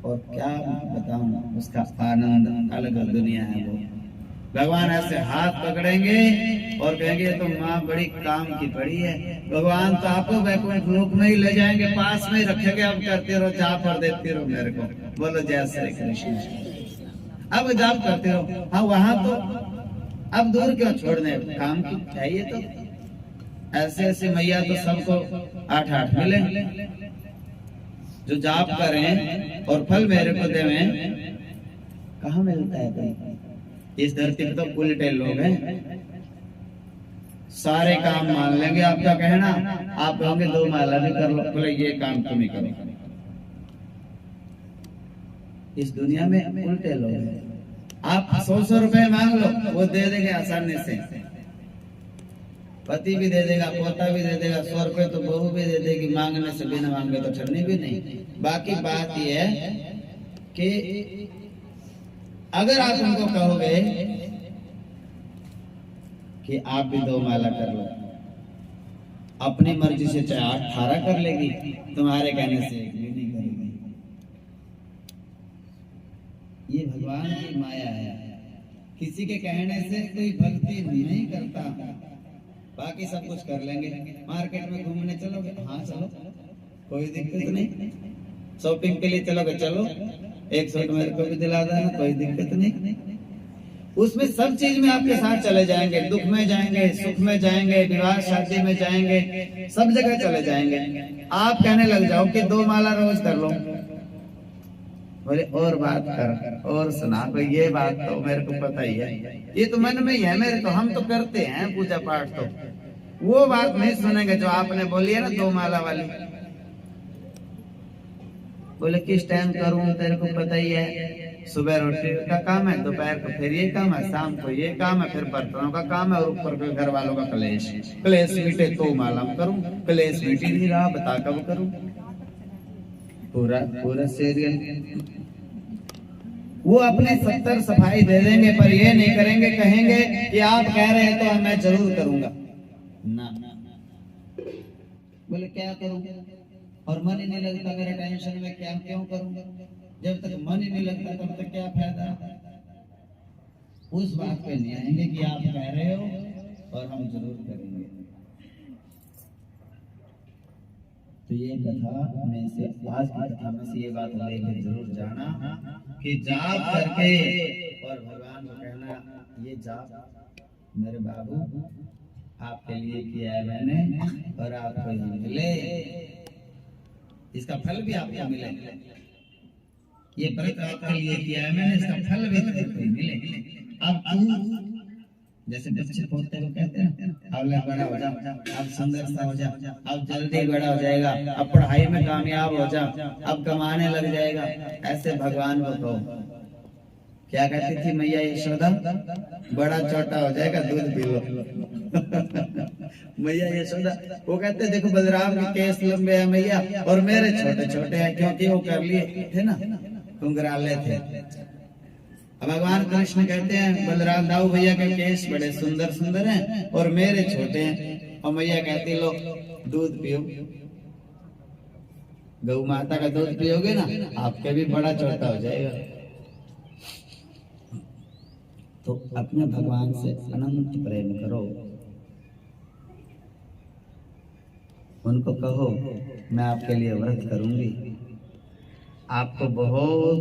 और क्या बताऊं, उसका आनंद अलग दुनिया है। वो भगवान ऐसे हाथ पकड़ेंगे और कहेंगे तो माँ बड़ी काम की पड़ी है, भगवान तो आपको वैकुंठ लोक में ही ले जाएंगे, पास में ही रखेंगे, अब करते रहो जाप और देते रहो मेरे को। बोलो जय श्री कृष्ण। अब जाप करते रहो। हाँ वहां तो अब दूर क्यों छोड़ने, काम की चाहिए तो ऐसे ऐसे मैया तो सबको 8-8 मिले, जो जाप करें और फल मेरे को देवें, कहाँ मिलता है भाई? इस धरती पे तो उल्टे लोग हैं, सारे काम मान लेंगे आपका कहना, आप कहोगे 2 माला भी कर लो, बोले ये काम तुम ही करो। इस दुनिया में उल्टे लोग हैं। आप 100 रुपए मांग लो, वो दे देंगे आसानी से, पति भी दे देगा, पोता भी दे देगा, 100 रुपए तो बहू भी दे देगी, मांगने से बिना मांगे तो छड़नी भी नहीं। बाकी बात यह है कि अगर आप उनको कहोगे कि आप भी 2 माला कर लो, अपनी मर्जी से चाहे 18 कर लेगी, तुम्हारे कहने से एक भी नहीं करेगी। ये भगवान की माया है, किसी के कहने से कोई भक्ति नहीं करता, बाकी सब कुछ कर लेंगे। मार्केट में घूमने चलोगे, हाँ चलो, कोई दिक्कत नहीं। शॉपिंग के लिए चलोगे, चलो, एक सूट मेरे को भी दिला देना, कोई दिक्कत नहीं। उसमें सब चीज में आपके साथ चले जाएंगे, दुख में जाएंगे, सुख में जाएंगे, विवाह शादी में जाएंगे, सब जगह चले जाएंगे। आप कहने लग जाओ कि 2 माला रोज कर लो, बोले और बात कर, और सुना, कोई ये बात तो मेरे को पता ही है, ये तो मन में ही है मेरे, तो हम तो करते हैं पूजा पाठ, तो वो बात नहीं सुनेंगे जो आपने बोली है ना 2 माला वाली। बोले किस टाइम करूं, तेरे को पता ही है, सुबह रोटी का काम है, दोपहर को फिर ये काम है, शाम को ये काम है, फिर बर्तनों का काम है, और ऊपर के घर वालों का कलेश। कलेश मीटे तो माला करूं, कलेश मीट ही नहीं रहा, बता कब करूं। पूरा सीरियल वो अपने 70 सफाई दे देंगे, पर ये नहीं करेंगे, कहेंगे कि आप कह रहे हैं तो मैं जरूर करूंगा ना। बोले क्या करूं, और मन ही नहीं लगता मेरे टेंशन में, क्या क्यों करूंगा, जब तक मन ही नहीं लगता तब तक क्या फायदा। उस बात पे नहीं आएंगे कि आप कह रहे हो और हम जरूर करेंगे। तो ये कथा में से, आज की कथा में से ये बात लेकर जरूर जाना कि जाप करके और भगवान को कहना, ये जाप मेरे बाबू आपके लिए किया है मैंने, और आपको ये मिले, इसका फल भी आपको मिले। ये व्रत आपके लिए किया है मैंने, इसका फल भी आपको मिले। अब तू जैसे बच्चे पोते को कहते हैं, अब बड़ा हो जा, अब सुंदर सा हो जा, अब जल्दी बड़ा हो जाएगा, अब पढ़ाई में कामयाब हो जा, अब कमाने लग जाएगा, ऐसे भगवान को कहो। क्या कहती थी मैया यशोदा, बड़ा छोटा हो जाएगा दूध पी लो। मैया यशोदा वो कहते देखो बलराम के केस लंबे हैं मैया, और मेरे छोटे छोटे हैं, क्योंकि वो कर लिए थे ना, कुंगराले थे। भगवान कृष्ण कहते हैं बलराम दाऊ भैया के केस बड़े सुंदर सुंदर हैं और मेरे छोटे हैं, और मैया कहती लो दूध पियो, गौ माता का दूध पियोगे ना, आपके भी बड़ा छोटा हो जाएगा। तो अपने भगवान से अनंत प्रेम करो। उनको कहो मैं आपके लिए व्रत करूंगी। आपको बहुत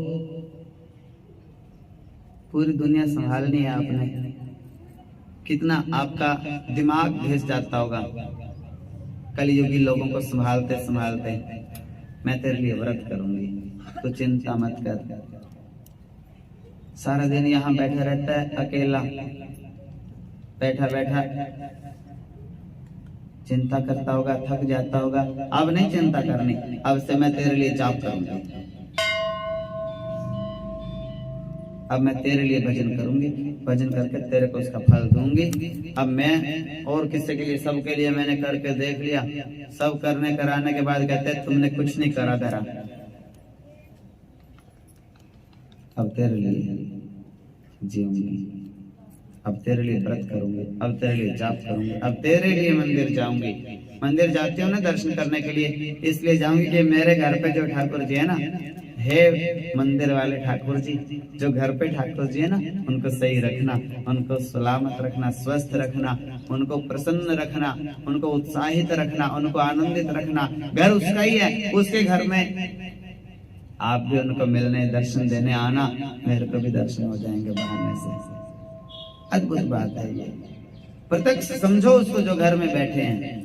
पूरी दुनिया संभालनी है आपने, कितना आपका दिमाग भेज जाता होगा कलयुगी लोगों को संभालते संभालते। मैं तेरे लिए व्रत करूंगी, तो चिंता मत कर। सारा दिन यहाँ बैठा रहता है अकेला, बैठा बैठा चिंता करता होगा, थक जाता होगा। अब नहीं चिंता करनी, अब से मैं तेरे लिए जाप करूंगी, अब मैं तेरे लिए भजन करूंगी, भजन करके तेरे को उसका फल दूंगी। अब मैं और किसी के लिए, सबके लिए मैंने करके देख लिया, सब करने कराने के बाद कहते हैं तुमने कुछ नहीं करा धरा, अब तेरे लिए जीऊंगी, अब तेरे लिए व्रत करूंगी, अब तेरे लिए जाप करूंगी, अब तेरे लिए मंदिर जाऊंगी। मंदिर जाती हूँ ना दर्शन करने के लिए, इसलिए जाऊंगी कि मेरे घर पे जो ठाकुर जी है ना, हे मंदिर वाले ठाकुर जी, जो घर पे ठाकुर जी है ना, उनको सही रखना, उनको सलामत रखना, स्वस्थ रखना, उनको प्रसन्न रखना, उनको उत्साहित रखना, उनको आनंदित रखना। घर उसका ही है, उसके घर में आप भी उनको मिलने दर्शन देने आना, मेरे को भी दर्शन हो जाएंगे बहाने से। अद्भुत बात है ये, प्रत्यक्ष समझो उसको जो घर में बैठे हैं।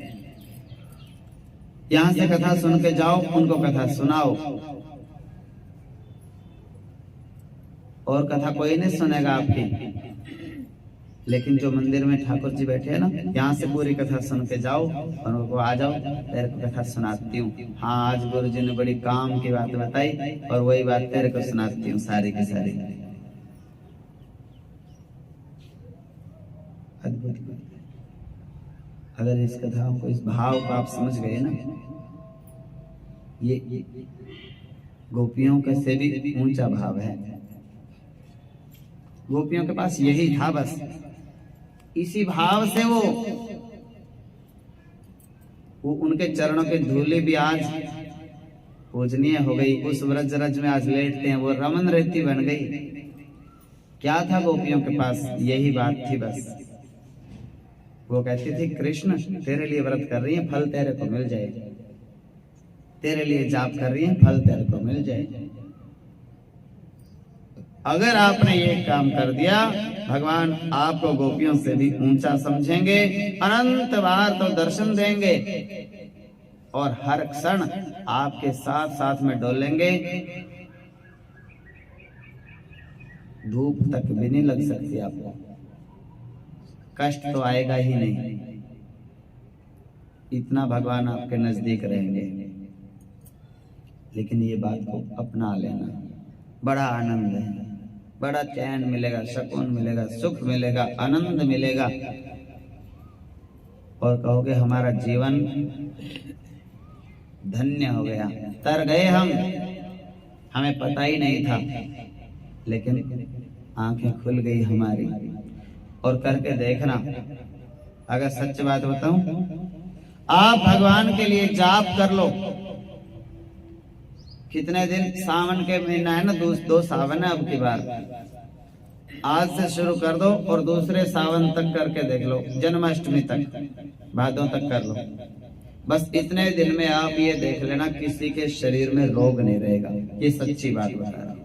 यहां से कथा सुन के जाओ, उनको कथा सुनाओ, और कथा कोई नहीं सुनेगा आपकी, लेकिन जो मंदिर में ठाकुर जी बैठे हैं ना, यहाँ से पूरी कथा सुन के जाओ और उनको आ जाओ, तेरे को कथा सुनाती हूँ। हाँ, आज गुरु जी ने बड़ी काम की बात बताई और वही बात तेरे को सुनाती हूँ, सारी की सारी। अद्भुत बात है। अगर इस कथा को, इस भाव को आप समझ गए ना, ये गोपियों के से भी ऊंचा भाव है। गोपियों के पास यही था बस, इसी भाव से वो उनके चरणों के धूली भी आज पूजनीय हो गई। उस व्रज रज में आज लेटते हैं, वो रमन रेती बन गई। क्या था गोपियों के पास? यही बात थी बस। वो कहती थी कृष्ण तेरे लिए व्रत कर रही है, फल तेरे को मिल जाए, तेरे लिए जाप कर रही है, फल तेरे को मिल जाए। अगर आपने ये काम कर दिया, भगवान आपको गोपियों से भी ऊंचा समझेंगे, अनंत बार तो दर्शन देंगे और हर क्षण आपके साथ साथ में डोलेंगे। धूप तक भी नहीं लग सकती आपको, कष्ट तो आएगा ही नहीं, इतना भगवान आपके नजदीक रहेंगे। लेकिन ये बात को अपना लेना, बड़ा आनंद है, बड़ा चैन मिलेगा, सुकून मिलेगा, सुख मिलेगा, आनंद मिलेगा, और कहोगे हमारा जीवन धन्य हो गया, तर गए हम, हमें पता ही नहीं था, लेकिन आंखें खुल गई हमारी। और करके देखना, अगर सच बात बताऊं, आप भगवान के लिए जाप कर लो। कितने दिन, सावन के महीना है ना, दो सावन है अब की बार, आज से शुरू कर दो और दूसरे सावन तक करके देख लो, जन्माष्टमी तक, भादों तक कर लो। बस इतने दिन में आप ये देख लेना, किसी के शरीर में रोग नहीं रहेगा। ये सच्ची बात बता रहा हूं,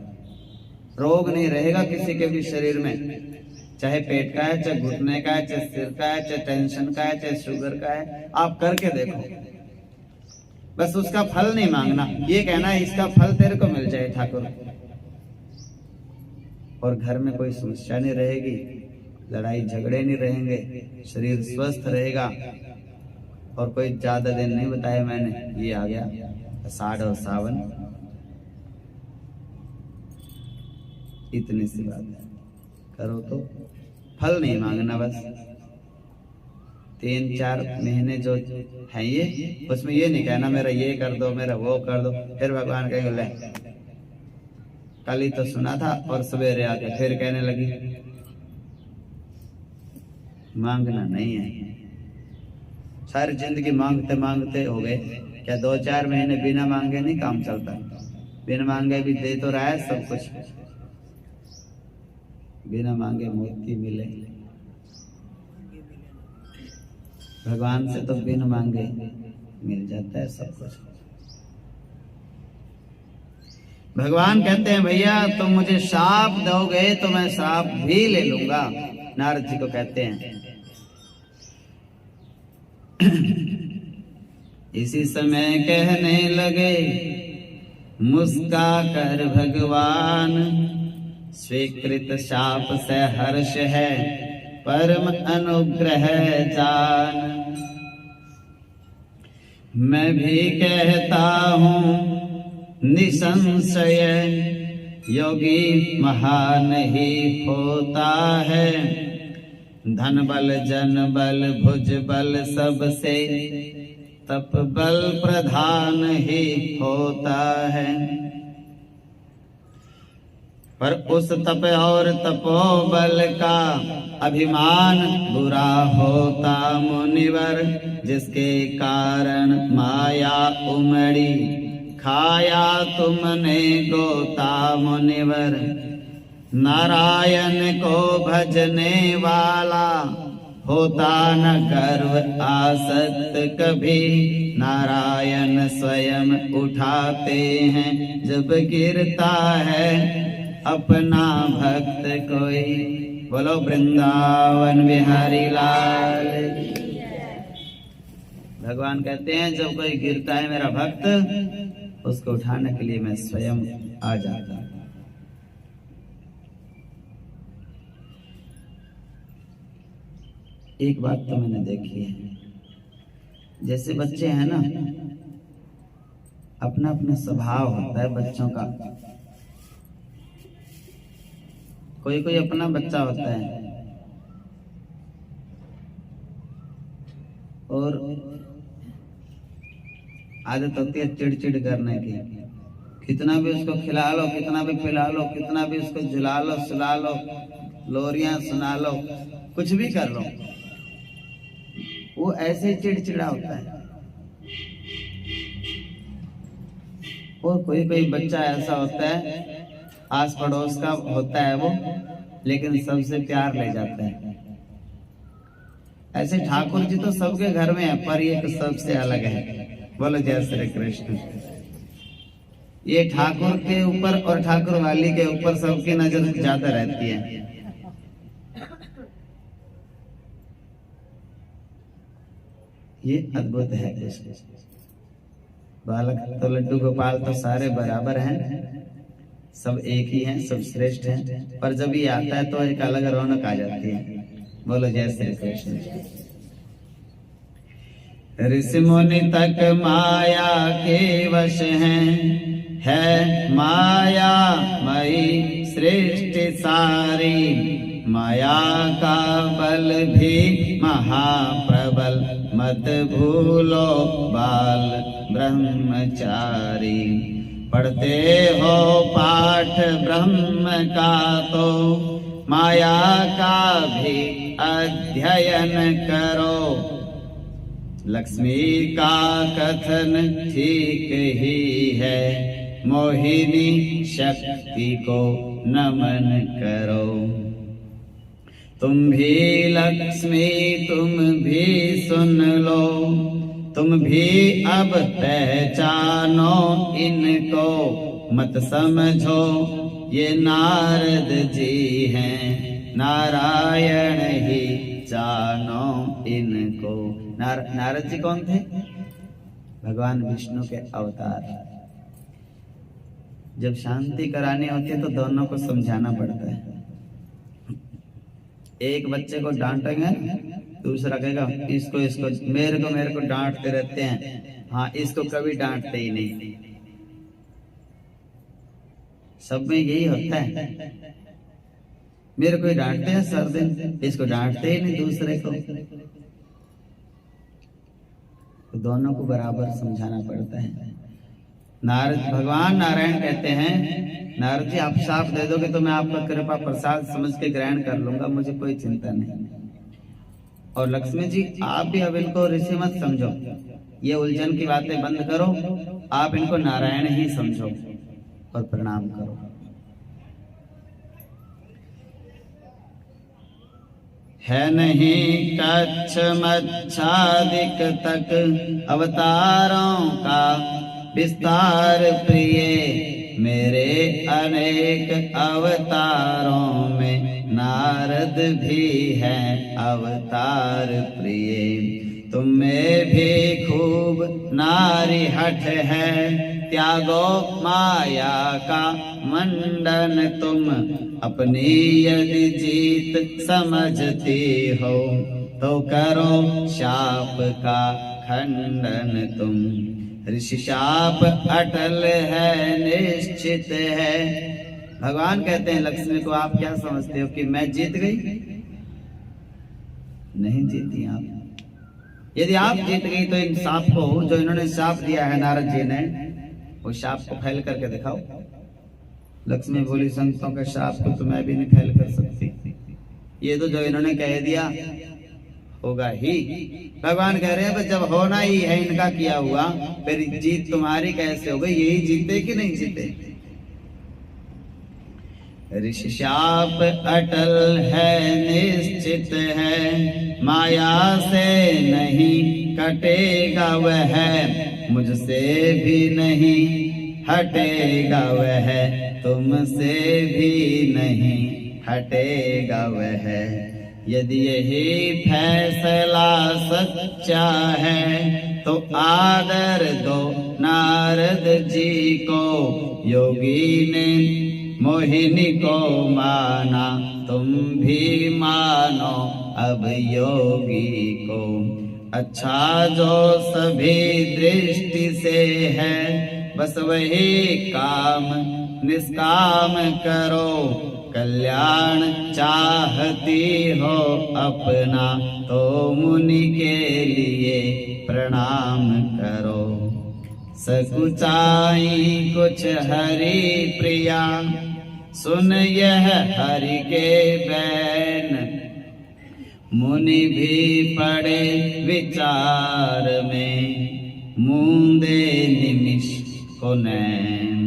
रोग नहीं रहेगा किसी के भी शरीर में, चाहे पेट का है, चाहे घुटने का है, चाहे सिर का है, चाहे टेंशन का है, चाहे शुगर का है। आप करके देखो, बस उसका फल नहीं मांगना, ये कहना है इसका फल तेरे को मिल जाए ठाकुर, और घर में कोई समस्या नहीं रहेगी, लड़ाई झगड़े नहीं रहेंगे, शरीर स्वस्थ रहेगा। और कोई ज्यादा दिन नहीं बताया मैंने, ये आ गया आषाढ़ और सावन, इतनी सी बात है, करो तो फल नहीं मांगना। बस 3-4 महीने जो है ये, उसमें ये नहीं कहना मेरा ये कर दो, मेरा वो कर दो, फिर भगवान कहेंगे ले कल ही तो सुना था, और सवेरे आके फिर कहने लगी। मांगना नहीं है, सारी जिंदगी मांगते मांगते हो गए क्या? 2-4 महीने बिना मांगे नहीं काम चलता, बिना मांगे भी दे तो रहा है सब कुछ, बिना मांगे मोती मिले भगवान से तो बिन मांगे मिल जाता है सब कुछ। भगवान कहते हैं भैया तुम मुझे श्राप दोगे तो मैं श्राप भी ले लूंगा। नारद जी को कहते हैं। इसी समय कहने लगे मुस्का कर भगवान, स्वीकृत शाप से हर्ष है परम अनुग्रह जान। मैं भी कहता हूँ निसंशय, योगी महान ही होता है। धन बल जन बल भुज बल सबसे, तप बल प्रधान ही होता है। पर उस तप और तपोबल का अभिमान बुरा होता मुनिवर, जिसके कारण माया उमड़ी खाया तुमने गोता मुनिवर। नारायण को भजने वाला होता न गर्व आसक्त कभी। नारायण स्वयं उठाते हैं जब गिरता है अपना भक्त कोई। बोलो वृंदावन बिहारी लाल। भगवान कहते हैं जब कोई गिरता है मेरा भक्त, उसको उठाने के लिए मैं स्वयं आ जाता हूं। एक बात तो मैंने देखी है, जैसे बच्चे हैं ना, अपना अपना स्वभाव होता है बच्चों का। कोई कोई अपना बच्चा होता है और आदत होती है चिड़चिड़ करने की। कितना भी उसको खिला लो, कितना भी पिला लो, कितना भी उसको झुला लो, सुला लो, लोरियां सुना लो, कुछ भी कर लो, वो ऐसे चिड़चिड़ा होता है। और कोई कोई बच्चा ऐसा होता है, आस पड़ोस का होता है वो, लेकिन सबसे प्यार ले जाता है। ऐसे ठाकुर जी तो सबके घर में है, पर ये तो सबसे अलग है। बोलो जय श्री कृष्ण। ये ठाकुर के ऊपर और ठाकुर वाली के ऊपर सबकी नजर ज्यादा रहती है। ये अद्भुत है। बालक तो लड्डू गोपाल तो सारे बराबर हैं, सब एक ही हैं, सब श्रेष्ठ हैं, पर जब ये आता है तो एक अलग रौनक आ जाती है। बोलो जय श्री कृष्ण। ऋषि मुनि तक माया के वश है माया मई सृष्टि सारी। माया का बल भी महाप्रबल, मत भूलो बाल ब्रह्मचारी। पढ़ते हो पाठ ब्रह्म का तो माया का भी अध्ययन करो। लक्ष्मी का कथन ठीक ही है, मोहिनी शक्ति को नमन करो। तुम भी लक्ष्मी तुम भी सुन लो, तुम भी अब पहचानो इनको। मत समझो ये नारद जी हैं, नारायण ही जानो इनको। नारद जी कौन थे? भगवान विष्णु के अवतार। जब शांति करानी होती है तो दोनों को समझाना पड़ता है। एक बच्चे को डांटेंगे, दूसरा कहेगा इसको इसको मेरे को डांटते रहते हैं। हाँ, इसको कभी डांटते ही नहीं। सब में यही होता है, मेरे को डांटते हैं सर दिन, इसको डांटते ही नहीं दूसरे को। तो दोनों को बराबर समझाना पड़ता है। भगवान नारायण कहते हैं, नारद जी आप साफ दे दोगे तो मैं आपका कृपा प्रसाद समझ के ग्रहण कर लूंगा, मुझे कोई चिंता नहीं। और लक्ष्मी जी आप भी अब इनको ऋषि मत समझो, ये उलझन की बातें बंद करो, आप इनको नारायण ही समझो और प्रणाम करो। है नहीं कच्छ मच्छादिक तक अवतारों का विस्तार प्रिय। मेरे अनेक अवतारों में नारद भी है अवतार प्रिय। तुम में भी खूब नारी हठ है, त्यागो माया का मंडन तुम। अपनी यदि जीत समझती हो तो करो शाप का खंडन तुम। ऋषि शाप अटल है निश्चित है। भगवान कहते हैं लक्ष्मी को, आप क्या समझते हो कि मैं जीत गई? नहीं जीती आप। यदि आप जीत गई तो इन शाप को, जो इन्होंने शाप दिया है नारद जी ने, वो शाप को फैल करके दिखाओ। लक्ष्मी बोली, संतों के शाप को तो मैं भी नहीं फैल कर सकती, ये तो जो इन्होंने कह दिया होगा ही। भगवान कह रहे हैं जब होना ही है इनका किया हुआ, फिर जीत तुम्हारी कैसे हो गई? यही जीते कि नहीं जीते? ऋषि शाप अटल है निश्चित है, माया से नहीं कटेगा वह, मुझसे भी नहीं हटेगा वह, तुमसे भी नहीं हटेगा वह। यदि यही फैसला सच्चा है तो आदर दो नारद जी को। योगी ने मोहिनी को माना, तुम भी मानो अब योगी को। अच्छा जो सभी दृष्टि से है, बस वही काम निष्काम करो। कल्याण चाहती हो अपना तो मुनि के लिए प्रणाम करो। सकुचाई कुछ हरि प्रिया, सुन यह हरि के बैन। मुनि भी पड़े विचार में, मूंदे निमिष को नैन।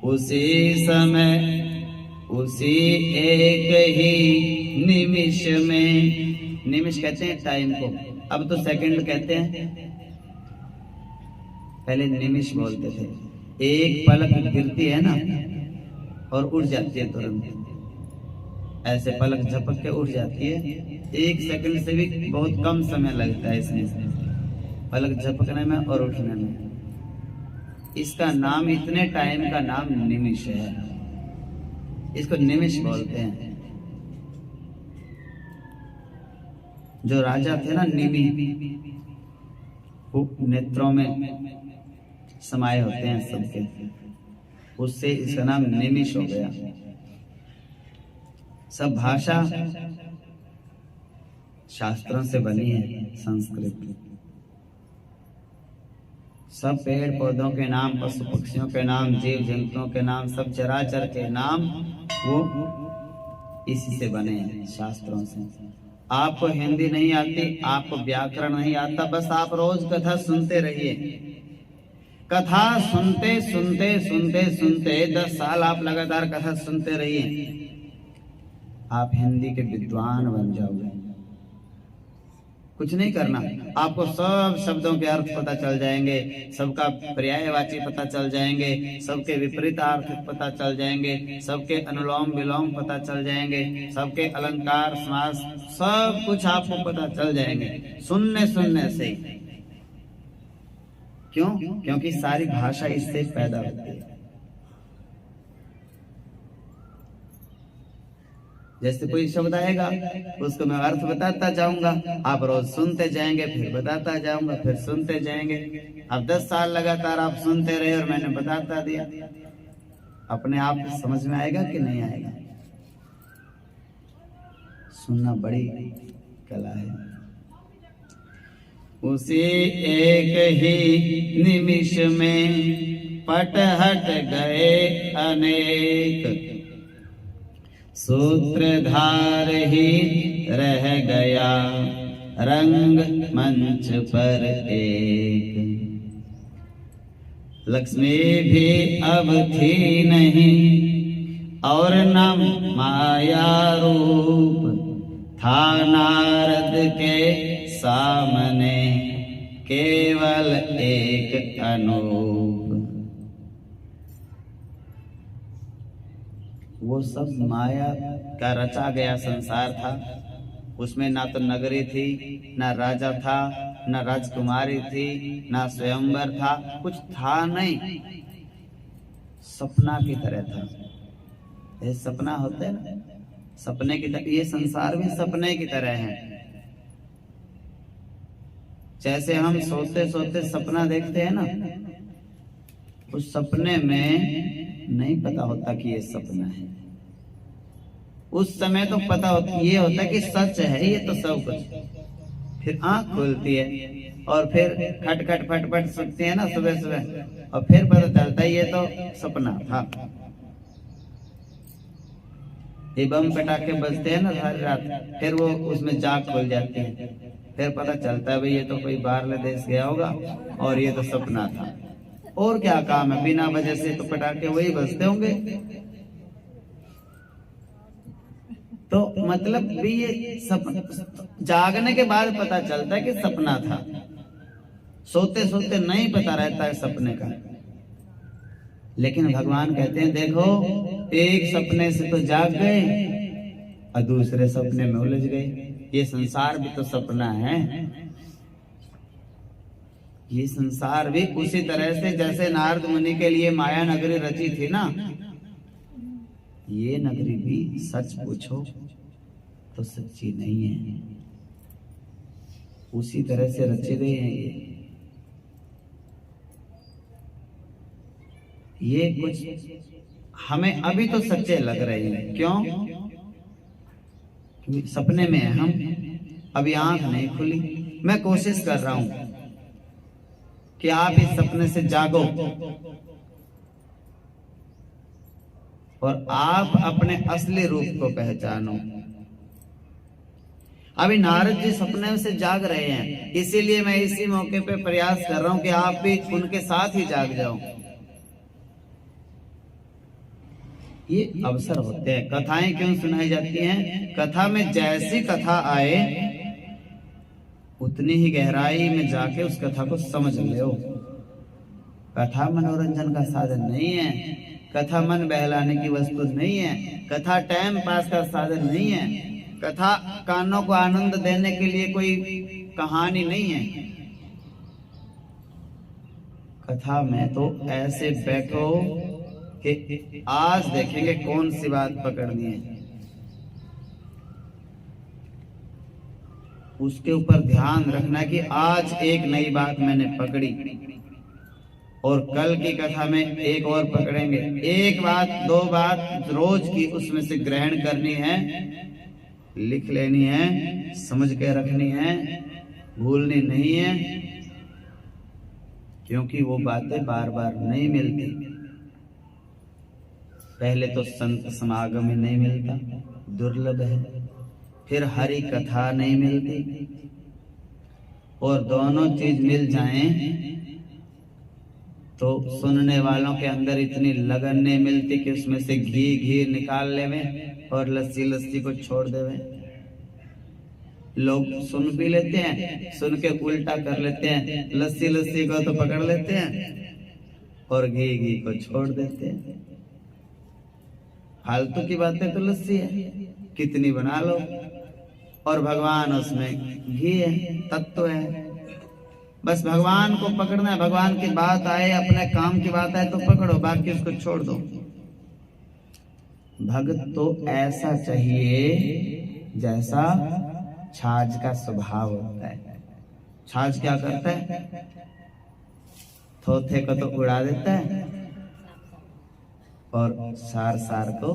उसी समय उसी एक ही निमिष में, निमिष कहते हैं टाइम को, अब तो सेकंड कहते हैं, पहले निमिष बोलते थे। एक पलक गिरती है ना और उड़ जाती है तुरंत, ऐसे पलक झपक के उड़ जाती है। एक सेकंड से भी बहुत कम समय लगता है इसमें, पलक झपकने में और उठने में। इसका नाम, इतने टाइम का नाम निमिष है, इसको निमिष बोलते हैं। जो राजा थे ना निमि, वो नेत्रों में समाये होते हैं सबके, उससे इसका नाम निमिष हो गया। सब भाषा शास्त्रों से बनी है, संस्कृत। सब पेड़ पौधों के नाम, पशु पक्षियों के नाम, जीव जंतुओं के नाम, सब चराचर के नाम वो इसी से बने हैं, शास्त्रों से। आपको हिंदी नहीं आती, आपको व्याकरण नहीं आता, बस आप रोज कथा सुनते रहिए। कथा सुनते सुनते सुनते सुनते 10 साल आप लगातार कथा सुनते रहिए, आप हिंदी के विद्वान बन जाओगे। कुछ नहीं करना, आपको सब शब्दों के अर्थ पता चल जाएंगे, सबका पर्यायवाची पता चल जाएंगे, सबके विपरीत अर्थ पता चल जाएंगे, सबके अनुलोम विलोम पता चल जाएंगे, सबके अलंकार समास सब कुछ आपको पता चल जाएंगे सुनने सुनने से। क्यों? क्योंकि सारी भाषा इससे पैदा होती है। जैसे कोई शब्द आएगा उसको मैं अर्थ बताता जाऊंगा, आप रोज सुनते जाएंगे, फिर बताता जाऊंगा, फिर सुनते जाएंगे। अब 10 साल लगातार आप सुनते रहे और मैंने बताता दिया, अपने आप समझ में आएगा कि नहीं आएगा? सुनना बड़ी कला है। उसी एक ही निमिष में पट हट गए अनेक, सूत्रधार ही रह गया रंग मंच पर एक। लक्ष्मी भी अब थी नहीं और न माया रूप, था नारद के सामने केवल एक अनूप। वो सब माया का रचा गया संसार था। उसमें ना तो नगरी थी, ना राजा था, ना राजकुमारी थी, ना स्वयंवर था, कुछ था नहीं, सपना की तरह था। ये सपना होते हैं ना, सपने की तरह ये संसार भी सपने की तरह है। जैसे हम सोते सोते सपना देखते हैं ना, उस सपने में नहीं पता होता कि ये सपना है। उस समय तो पता होता ये होता कि सच है ये तो सब कुछ। फिर आंख खुलती है और फिर खट खट फट फट सुनती है ना सुबह सुबह, और फिर पता चलता है ये तो सपना था। ये बम पटाखे बजते हैं ना सारी रात, फिर वो उसमें जाग खुल जाती है, फिर पता चलता है भाई ये तो कोई बाहरले देश गया होगा और ये तो सपना था। और क्या काम है, बिना वजह से तो पटाखे वही बजते होंगे। तो मतलब भी ये जागने के बाद पता चलता है कि सपना था। सोते सोते नहीं पता रहता है सपने का। लेकिन भगवान कहते हैं देखो, एक सपने से तो जाग गए और दूसरे सपने में उलझ गए। ये संसार भी तो सपना है। ये संसार भी उसी तरह से जैसे नारद मुनि के लिए माया नगरी रची थी ना, ये नगरी भी सच पूछो तो सच्ची नहीं है। उसी तरह से रचे गए हैं ये कुछ हमें अभी तो सच्चे लग रहे हैं। क्यों? क्योंकि सपने में है हम, अभी आंख नहीं खुली। मैं कोशिश कर रहा हूं कि आप इस सपने से जागो और आप अपने असली रूप को पहचानो। अभी नारद जी सपने से जाग रहे हैं, इसीलिए मैं इसी मौके पे प्रयास कर रहा हूं कि आप भी उनके साथ ही जाग जाओ। ये अवसर होते हैं। कथाएं क्यों सुनाई जाती हैं? कथा में जैसी कथा आए उतनी ही गहराई में जाके उस कथा को समझ लो। कथा मनोरंजन का साधन नहीं है, कथा मन बहलाने की वस्तु नहीं है, कथा टाइम पास का साधन नहीं है, कथा कानों को आनंद देने के लिए कोई कहानी नहीं है। कथा में तो ऐसे बैठो कि आज देखेंगे कौन सी बात पकड़नी है, उसके ऊपर ध्यान रखना कि आज एक नई बात मैंने पकड़ी और कल की कथा में एक और पकड़ेंगे। एक बात दो बात रोज की उसमें से ग्रहण करनी है, लिख लेनी है, समझ के रखनी है, भूलनी नहीं है, क्योंकि वो बातें बार बार नहीं मिलती। पहले तो संत समागम में नहीं मिलता, दुर्लभ है, फिर हरि कथा नहीं मिलती, और दोनों चीज मिल जाएं तो सुनने वालों के अंदर इतनी लगन नहीं मिलती कि उसमें से घी निकाल लेवे और लस्सी को छोड़ देवे। लोग सुन भी लेते हैं, सुन के उल्टा कर लेते हैं, लस्सी को तो पकड़ लेते हैं और घी को छोड़ देते हैं। फालतू की बातें तो लस्सी है, कितनी बना लो, और भगवान उसमें घी है, तत्व है। बस भगवान को पकड़ना है, भगवान की बात आए, अपने काम की बात आए तो पकड़ो, बाकी उसको छोड़ दो। भक्त तो ऐसा चाहिए जैसा छाछ का स्वभाव होता है। छाछ क्या करता है? थोथे को तो उड़ा देता है और सार को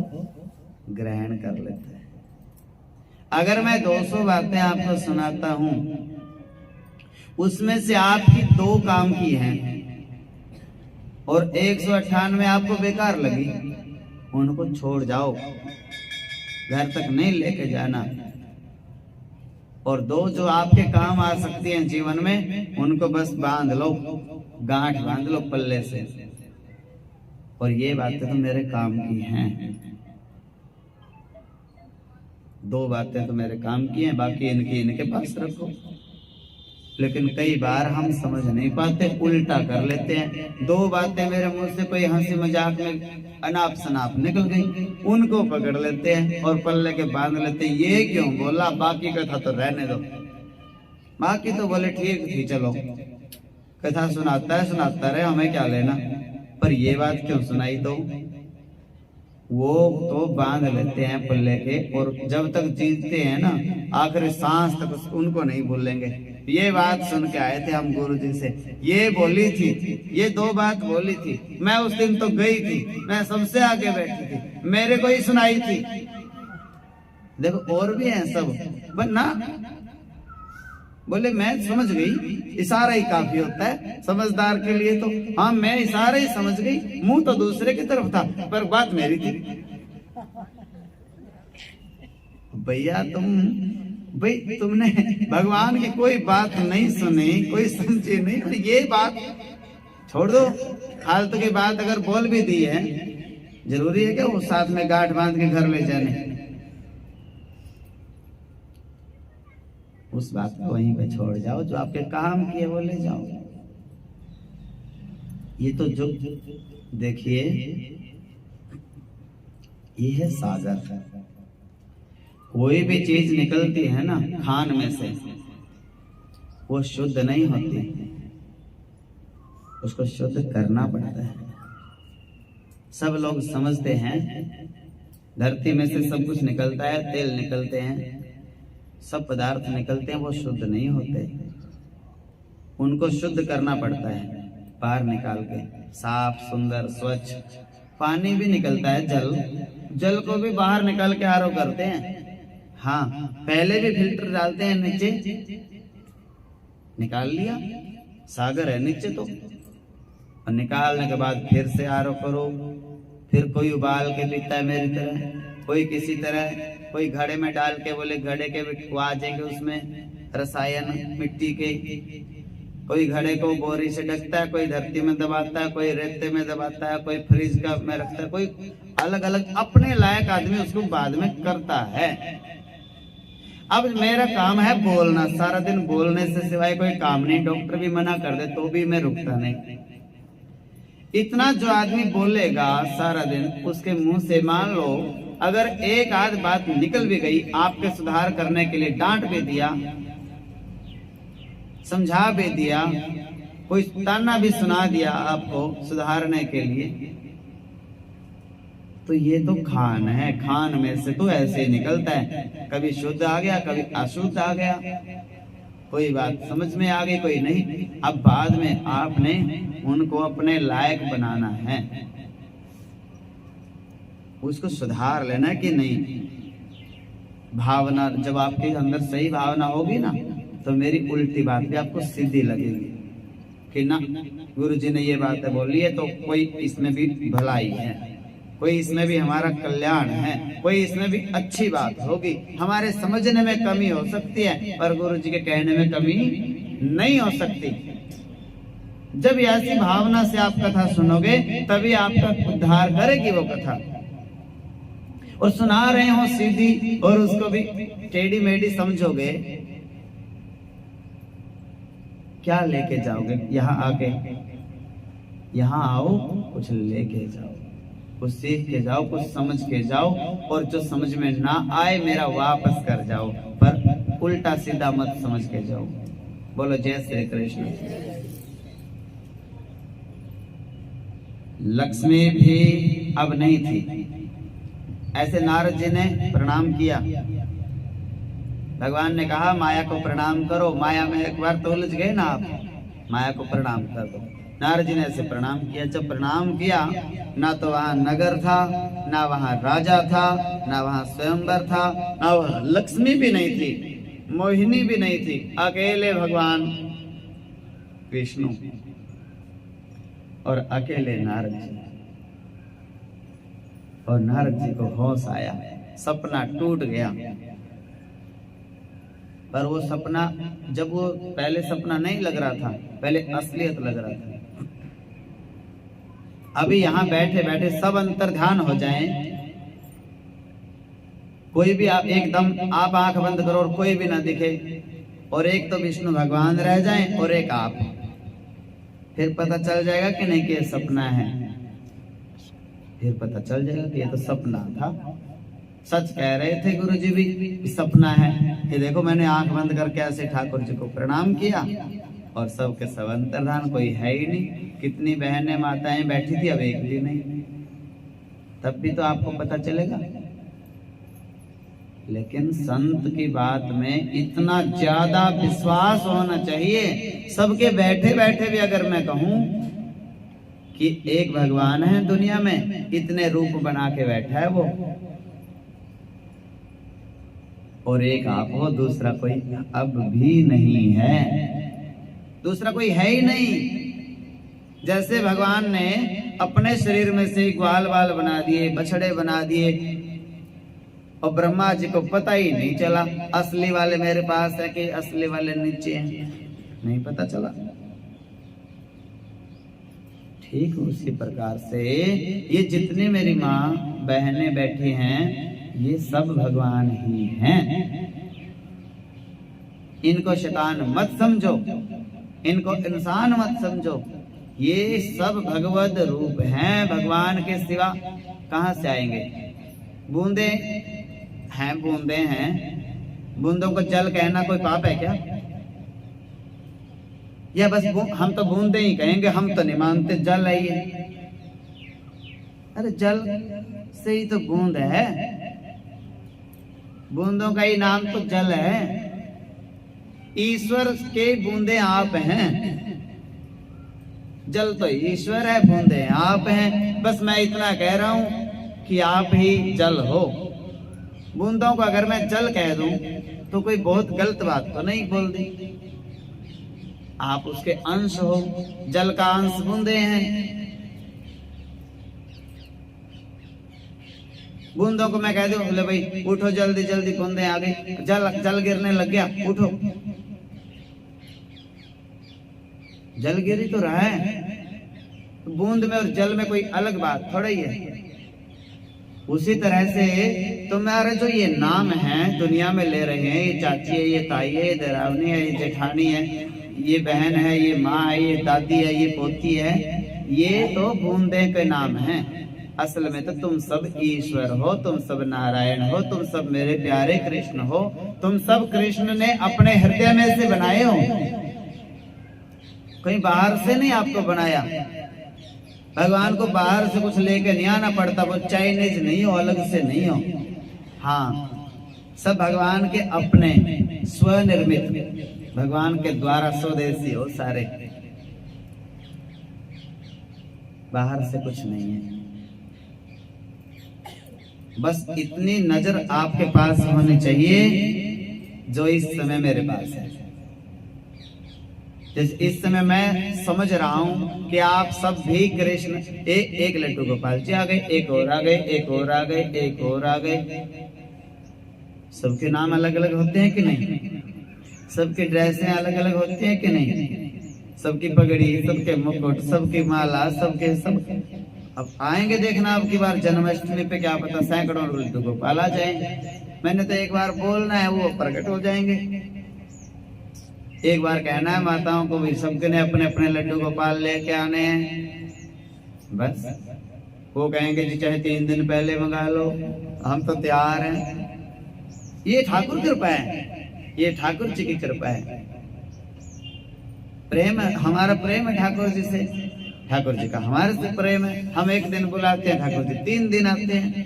ग्रहण कर लेता है। अगर मैं 200 बातें आपको सुनाता हूं, उसमें से आपकी 2 काम की हैं और 198 आपको बेकार लगी, उनको छोड़ जाओ, घर तक नहीं लेके जाना, और 2 जो आपके काम आ सकती हैं जीवन में, उनको बस बांध लो, गांठ बांध लो पल्ले से, और ये बातें तो मेरे काम की हैं। 2 बातें तो मेरे काम की हैं, बाकी इनकी इनके पास रखो। लेकिन कई बार हम समझ नहीं पाते, उल्टा कर लेते हैं। 2 बातें मेरे मुंह से कोई हंसी मजाक में अनाप शनाप निकल गई, उनको पकड़ लेते हैं और पल्ले के बांध लेते हैं। ये क्यों बोला, बाकी कथा तो रहने दो। बाकी तो बोले ठीक थी, चलो कथा सुनाता रहे, हमें क्या लेना, पर ये बात क्यों सुनाई। तो वो तो बांध लेते हैं पल्ले के, और जब तक जीते हैं ना, आखिरी सांस तक उनको नहीं भूलेंगे। ये बात सुन के आए थे हम गुरु जी से, ये बोली थी, ये 2 बात बोली थी। मैं उस दिन तो गई थी, मैं सबसे आगे बैठी थी, मेरे को ही सुनाई थी। देखो और भी हैं सब, पर ना बोले मैं समझ गई, इशारा ही काफी होता है समझदार के लिए। तो हाँ, मैं इशारा ही समझ गई, मुंह तो दूसरे की तरफ था, पर बात मेरी थी। भैया तुमने भगवान की कोई बात नहीं सुनी, कोई समझी नहीं, तो ये बात छोड़ दो। फालतू की बात अगर बोल भी दी है, जरूरी है क्या वो साथ में गांठ बांध के घर ले जाने। उस बात को वहीं पे छोड़ जाओ, जो आपके काम की है वो ले जाओ। ये तो जो देखिए, ये है सागर। कोई भी चीज निकलती है ना खान में से, वो शुद्ध नहीं होती, उसको शुद्ध करना पड़ता है। सब लोग समझते हैं धरती में से सब कुछ निकलता है, तेल निकलते हैं, सब पदार्थ निकलते हैं, वो शुद्ध नहीं होते, उनको शुद्ध करना पड़ता है बाहर निकाल के, साफ सुंदर स्वच्छ। पानी भी निकलता है, जल को भी बाहर निकाल के आरओ करते हैं। हाँ, पहले भी फिल्टर डालते हैं नीचे, निकाल लिया, सागर है नीचे तो, और निकालने के बाद फिर से आरओ करो। फिर कोई उबाल के पीता है मेरी तरह, कोई किसी तरह, कोई घड़े में डाल के, बोले घड़े के वो आ जाएंगे उसमें रसायन मिट्टी के। कोई घड़े को बोरी से ढकता है, कोई धरती में दबाता है, कोई रेते में दबाता है, कोई फ्रिज का में रखता है, कोई अलग अलग अपने लायक आदमी उसको बाद में करता है। अब मेरा काम है बोलना, सारा दिन बोलने से सिवाय कोई काम नहीं। डॉक्टर भी मना कर दे तो भी मैं रुकता नहीं। इतना जो आदमी बोलेगा सारा दिन, उसके मुंह से मान लो अगर एक आध बात निकल भी गई, आपके सुधार करने के लिए डांट भी दिया, समझा भी दिया, कोई ताना भी सुना दिया आपको सुधारने के लिए, तो ये तो खान है। खान में से तो ऐसे ही निकलता है, कभी शुद्ध आ गया, कभी अशुद्ध आ गया, कोई बात समझ में आ गई, कोई नहीं। अब बाद में आपने उनको अपने लायक बनाना है, उसको सुधार लेना कि नहीं। भावना जब आपके अंदर सही भावना होगी ना, तो मेरी उल्टी बात भी आपको सीधी लगेगी कि ना गुरु जी ने ये बात बोली है, तो कोई इसमें भी भलाई है, कोई इसमें भी हमारा कल्याण है, कोई इसमें भी अच्छी बात होगी। हमारे समझने में कमी हो सकती है, पर गुरु जी के कहने में कमी नहीं हो सकती। जब ऐसी भावना से आप कथा सुनोगे, तभी आपका उद्धार करेगी वो कथा। और सुना रहे हो सीधी और उसको भी टेढ़ी मेढ़ी समझोगे, क्या लेके जाओगे? यहाँ आके, यहाँ आओ, कुछ लेके जाओ, कुछ सीख के जाओ, कुछ समझ के जाओ, और जो समझ में ना आए मेरा वापस कर जाओ, पर उल्टा सीधा मत समझ के जाओ। बोलो जय श्री कृष्ण। लक्ष्मी भी अब नहीं थी। ऐसे नारद जी ने प्रणाम किया। भगवान ने कहा माया को प्रणाम करो, माया में एक बार तो उलझ गए ना आप, माया को प्रणाम कर दो। नारद जी ने ऐसे प्रणाम किया। जब प्रणाम किया, ना तो वहां नगर था, ना वहां राजा था, ना वहां स्वयंवर था, ना वहां लक्ष्मी भी नहीं थी, मोहिनी भी नहीं थी, अकेले भगवान विष्णु और अकेले नारद जी। और नारद जी को होश आया, सपना टूट गया। पर वो सपना, जब वो पहले सपना नहीं लग रहा था, पहले असलियत लग रहा था। अभी यहाँ बैठे बैठे सब अंतर्ध्यान हो जाएं, कोई भी आप एकदम आप आंख बंद करो और कोई भी ना दिखे, और एक तो विष्णु भगवान रह जाएं और एक आप, फिर पता चल जाएगा कि नहीं कि ये सपना है। फिर पता चल जाएगा कि ये तो सपना था। सच कह रहे थे गुरु जी भी, सपना है। ये देखो मैंने आंख बंद करके ऐसे ठाकुर जी को प्रणाम किया और सबके सब अंतर्धान, कोई है ही नहीं। कितनी बहनें माताएं बैठी थी, अब एक भी नहीं। तब भी तो आपको पता चलेगा। लेकिन संत की बात में इतना ज्यादा विश्वास होना चाहिए। सबके बैठे बैठे भी अगर मैं कहूं कि एक भगवान है दुनिया में, इतने रूप बना के बैठा है वो, और एक आप हो, दूसरा कोई अब भी नहीं है, दूसरा कोई है ही नहीं। जैसे भगवान ने अपने शरीर में से ग्वाल बाल बना दिए, बछड़े बना दिए, और ब्रह्मा जी को पता ही नहीं चला असली वाले मेरे पास है कि असली वाले नीचे हैं, नहीं पता चला। ठीक उसी प्रकार से ये जितने मेरी माँ बहनें बैठी हैं, ये सब भगवान ही हैं। इनको शैतान मत समझो, इनको इंसान मत समझो, ये सब भगवत रूप हैं। भगवान के सिवा कहां से आएंगे? बूंदे हैं, बूंदे हैं, बूंदों को जल कहना कोई पाप है क्या? या बस हम तो बूंदे ही कहेंगे, हम तो नहीं मानते जल है ये। अरे जल से ही तो बूंद है, बूंदों का ही नाम तो जल है। ईश्वर के बूंदे आप हैं। जल तो ईश्वर है, बूंदे आप हैं। बस मैं इतना कह रहा हूं कि आप ही जल हो। बूंदों को अगर मैं जल कह दूं तो कोई बहुत गलत बात तो नहीं बोल दी। आप उसके अंश हो, जल का अंश बूंदे हैं। बूंदों को मैं कह दूं, बोले भाई उठो जल्दी जल्दी, बूंदे आ गई, जल गिरने लग गया, उठो। जल गिरी तो रहा है, बूंद में और जल में कोई अलग बात थोड़ा ही है। उसी तरह से तुम्हारे जो ये नाम है दुनिया में ले रहे हैं, ये चाची है, ये ताई है, ये दरावनी है, ये जेठानी है, ये बहन है, ये माँ है, ये दादी है, ये पोती है, ये तो बूंदे के नाम हैं। असल में तो तुम सब ईश्वर हो, तुम सब नारायण हो, तुम सब मेरे प्यारे कृष्ण हो। तुम सब कृष्ण ने अपने हृदय में से बनाए हो, कहीं बाहर से नहीं आपको बनाया। भगवान को बाहर से कुछ लेके नहीं आना पड़ता, वो चाइनीज नहीं हो, अलग से नहीं हो। हाँ, सब भगवान के अपने स्वनिर्मित, भगवान के द्वारा स्वदेशी हो सारे, बाहर से कुछ नहीं है। बस इतनी नजर आपके पास होनी चाहिए जो इस समय मेरे पास है। जैसे इस समय मैं समझ रहा हूं कि आप सब भी कृष्ण, एक लड्डू गोपाल जी आ गए, एक और आ गए, एक और आ गए, एक और आ गए। सबके नाम अलग अलग होते हैं कि नहीं? सबकी ड्रेसें अलग अलग होती हैं कि नहीं? सबकी पगड़ी, सबके मुकुट, सबकी माला, सबके सब। अब आएंगे देखना अब की बार जन्माष्टमी पे, क्या पता सैकड़ों लड्डू गोपाल आ जाएंगे। मैंने तो एक बार बोलना है, वो प्रकट हो जाएंगे। एक बार कहना है माताओं को भी, सबके ने अपने अपने लड्डू गोपाल लेके आने हैं। बस वो कहेंगे जी चाहे 3 दिन पहले मंगा लो, हम तो तैयार हैं। ये ठाकुर कृपा है, ये ठाकुर जी की कृपा है। प्रेम है, हमारा प्रेम है ठाकुर जी से, ठाकुर जी का हमारे से प्रेम है। हम एक दिन बुलाते हैं, ठाकुर जी 3 दिन आते हैं।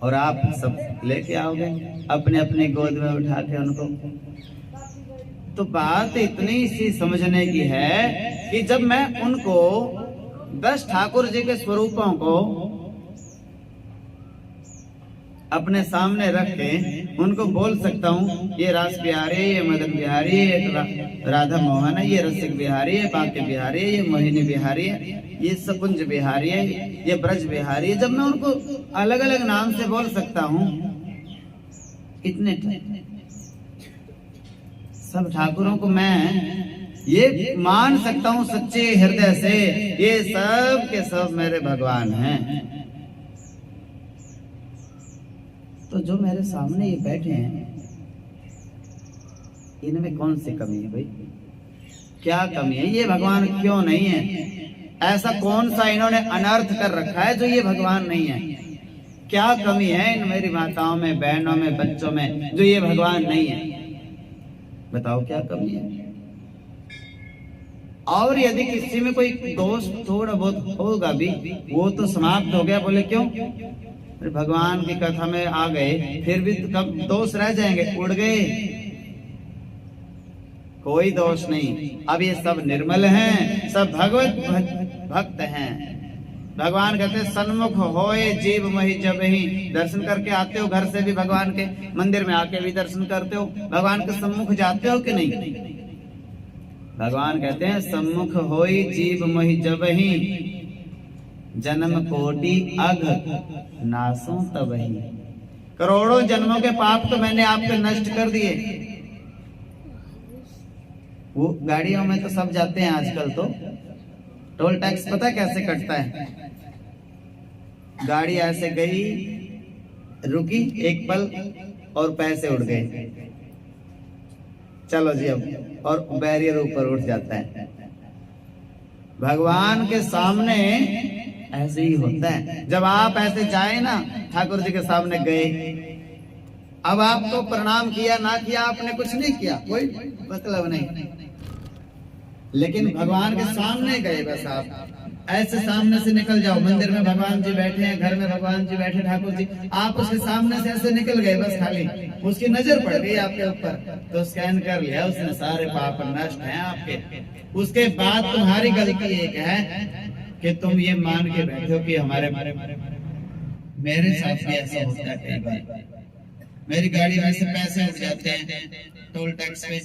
और आप सब लेके आओगे अपने अपने गोद में उठा के उनको। तो बात इतनी सी समझने की है कि जब मैं उनको 10 ठाकुर जी के स्वरूपों को अपने सामने रख के उनको बोल सकता हूँ, ये रास बिहारी, ये मदन बिहारी, ये राधा मोहन है, ये रसिक बिहारी है, बाके बिहारी है, ये मोहिनी बिहारी है, ये सकुंज बिहारी है, ये ब्रज बिहारी है। जब मैं उनको अलग अलग नाम से बोल सकता हूँ, इतने सब ठाकुरों को मैं ये मान सकता हूँ सच्चे हृदय से, ये सब के सब मेरे भगवान हैं। तो जो मेरे सामने ये बैठे हैं, इनमें कौन सी कमी है भाई? क्या कमी है? ये भगवान क्यों नहीं है? ऐसा कौन सा इन्होंने अनर्थ कर रखा है जो ये भगवान नहीं है? क्या कमी है इन मेरी माताओं में, बहनों में, बच्चों में, जो ये भगवान नहीं है? बताओ क्या कमी है? और यदि किसी में कोई दोष थोड़ा बहुत होगा भी, वो तो समाप्त हो गया। बोले क्यों? भगवान की कथा में आ गए, फिर भी कब दोष रह जाएंगे? उड़ गए, कोई दोष नहीं। अब ये सब निर्मल हैं, सब भगवत भक्त हैं। भगवान कहते हैं सन्मुख होए जीव मही जब ही। दर्शन करके आते हो घर से भी, भगवान के मंदिर में आके भी दर्शन करते हो, भगवान के सम्मुख जाते हो कि नहीं? भगवान कहते हैं सम्मुख होई जीव मही जब ही, जन्म कोटि अघ नासों तब ही। करोड़ों जन्मों के पाप तो मैंने आपके नष्ट कर दिए। वो गाड़ियों में तो सब जाते हैं आजकल, तो टोल टैक्स पता कैसे कटता है? गाड़ी ऐसे गई, रुकी एक पल और पैसे उड़ गए, चलो जी अब, और बैरियर ऊपर उठ जाता है। भगवान के सामने ऐसे ही होता है। जब आप ऐसे जाए ना, ठाकुर जी के सामने गए, अब आपको प्रणाम किया ना किया, आपने कुछ नहीं किया, कोई मतलब नहीं, लेकिन भगवान के सामने गए, बस आप ऐसे सामने से निकल जाओ। मंदिर में भगवान जी बैठे हैं, घर में भगवान जी बैठे, ठाकुर जी, आप उसके सामने से ऐसे निकल गए, बस खाली उसकी नजर पड़ गई आपके ऊपर, तो स्कैन कर लिया उसने, सारे पाप नष्ट हैं आपके। उसके बाद तुम्हारी गलती एक है कि तुम ये मान के बैठे हो कि हमारे मेरे साथ भी ऐसा होता है। कई बार मेरी गाड़ी में से पैसे उठ जाते हैं टोल टैक्स में,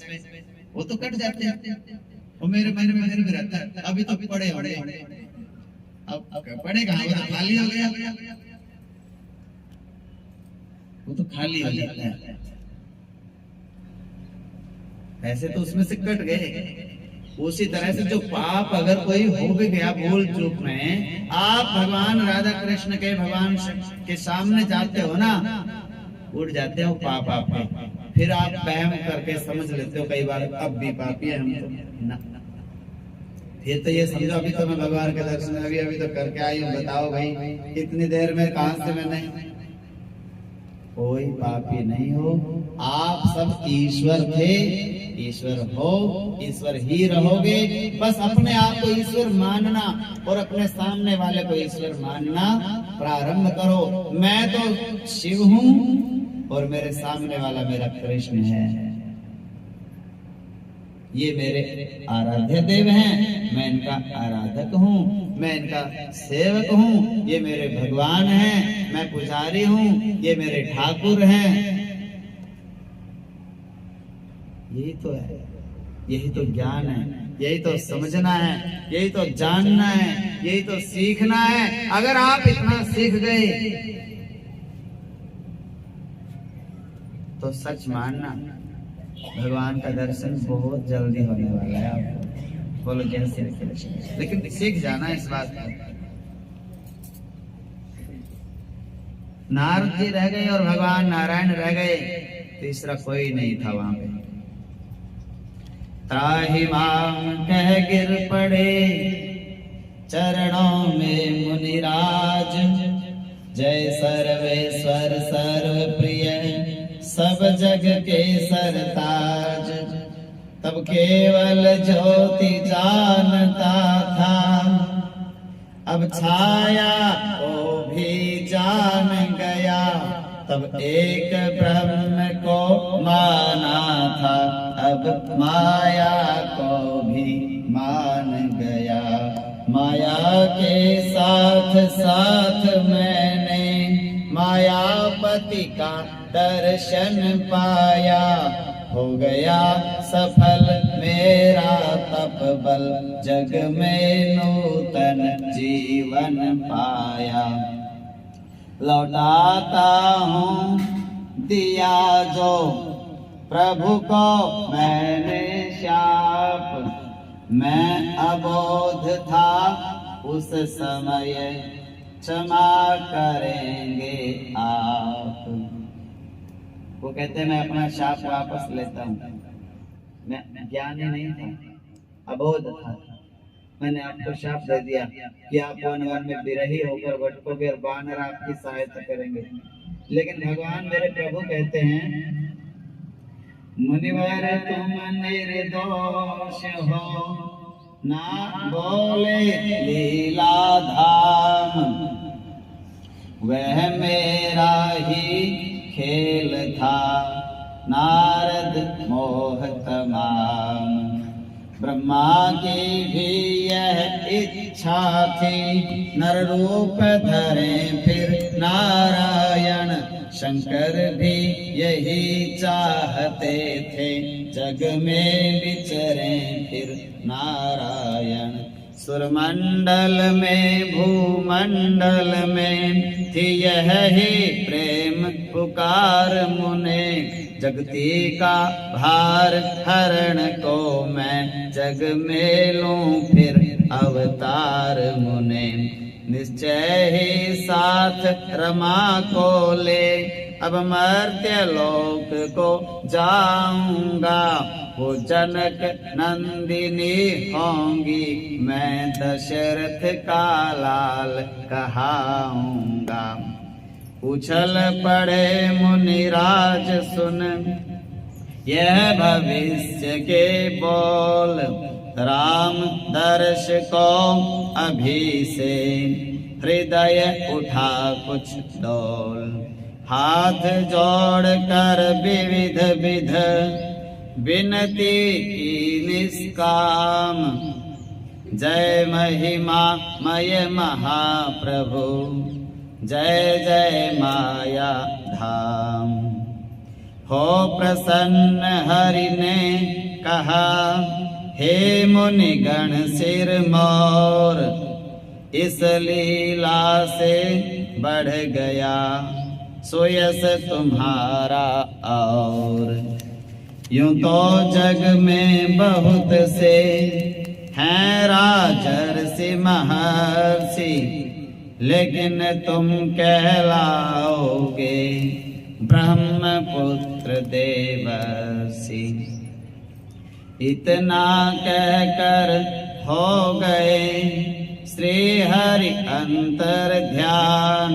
वो तो कट जाते हैं, वो मेरे मन में फिर भी रहता है अभी तो पड़े होंगे, अब पड़े कहाँ? वो तो खाली हो गया, वो तो खाली हो जाता है, पैसे तो उसमें से कट गए। उसी तरह से जो पाप अगर कोई हो भी गया भूल चूक में, आप भगवान राधा कृष्ण के, भगवान के सामने जाते हो ना, उड़ जाते हो पाप आपके। फिर आप वहम करके समझ लेते हो कई बार अब भी पापी है हम तो ना। फिर तो ये समझो अभी तो मैं भगवान के दर्शन अभी तो करके आई हूँ, बताओ भाई इतनी देर में कहां से मैंने। कोई पापी नहीं हो, आप सब ईश्वर थे, ईश्वर हो, ईश्वर ही रहोगे। बस अपने आप को ईश्वर मानना और अपने सामने वाले को ईश्वर मानना प्रारंभ करो। मैं तो शिव हूँ और मेरे सामने वाला मेरा कृष्ण है, ये मेरे आराध्य देव हैं, मैं इनका आराधक हूँ, मैं इनका सेवक हूँ, ये मेरे भगवान हैं, मैं पुजारी हूँ, ये मेरे ठाकुर हैं। यही तो है, यही तो ज्ञान है, यही तो समझना है, यही तो जानना है, यही तो सीखना है। अगर आप इतना सीख गए तो सच मानना भगवान का दर्शन बहुत जल्दी होने वाला है आपको। बोलो जय श्री कृष्ण। लेकिन सीख जाना इस बात को। नारद जी रह गए और भगवान नारायण रह गए, तीसरा कोई नहीं था वहां पे। त्राहि माम कह गिर पड़े चरणों में मुनिराज, जय सर्वेश्वर सर्व प्रिय सब जग के सरताज। तब केवल ज्योति जानता था, अब छाया को भी जान गया। तब एक ब्रह्म को माना था, अब माया को भी मान गया। माया के साथ साथ मैंने मायापति का दर्शन पाया। हो गया सफल मेरा तप बल, जग में नूतन जीवन पाया। लौटाता हूँ दिया जो प्रभु को मैंने शाप, मैं अबोध था उस समय, क्षमा करेंगे आप। वो कहते हैं मैं अपना शाप वापस लेता हूँ, मैं ज्ञानी नहीं था, अबोध था, मैंने आपको शाप दे दिया कि आप वन में बिरही होकर भटकोगे और वानर आपकी सहायता करेंगे। लेकिन भगवान मेरे प्रभु कहते हैं, मुनिवर तुम निर्दोष हो, ना बोले लीला धाम, वह मेरा ही खेल था, नारद मोह तमाम। ब्रह्मा की भी यह इच्छा थी, नर रूप धरे फिर नारायण, शंकर भी यही चाहते थे, जग में विचरे फिर नारायण। सुरमंडल में भूमंडल में थी यह ही प्रेम पुकार मुने, जगती का भार हरण को मैं जग में लूं फिर अवतार मुने। निश्चय ही साथ रमा को ले, अब मर्त्य लोक को जाऊंगा, वो जनक नंदिनी होंगी, मैं दशरथ का लाल कहाऊंगा। उछल पड़े मुनिराज सुन यह भविष्य के बोल, राम दर्श को अभी से हृदय उठा कुछ डोल। हाथ जोड़ कर विविध विध विनती की निष्काम, जय महिमा मय महाप्रभु, जय जय माया धाम। हो प्रसन्न हरि ने कहा, हे मुनिगण सिर मोर, इस लीला से बढ़ गया सुयस तुम्हारा और। यूं तो जग में बहुत से हैं राजर्षि महर्षि, लेकिन तुम कहलाओगे ब्रह्मपुत्र देवर्षि। इतना कहकर हो गए श्री हरि अंतर ध्यान,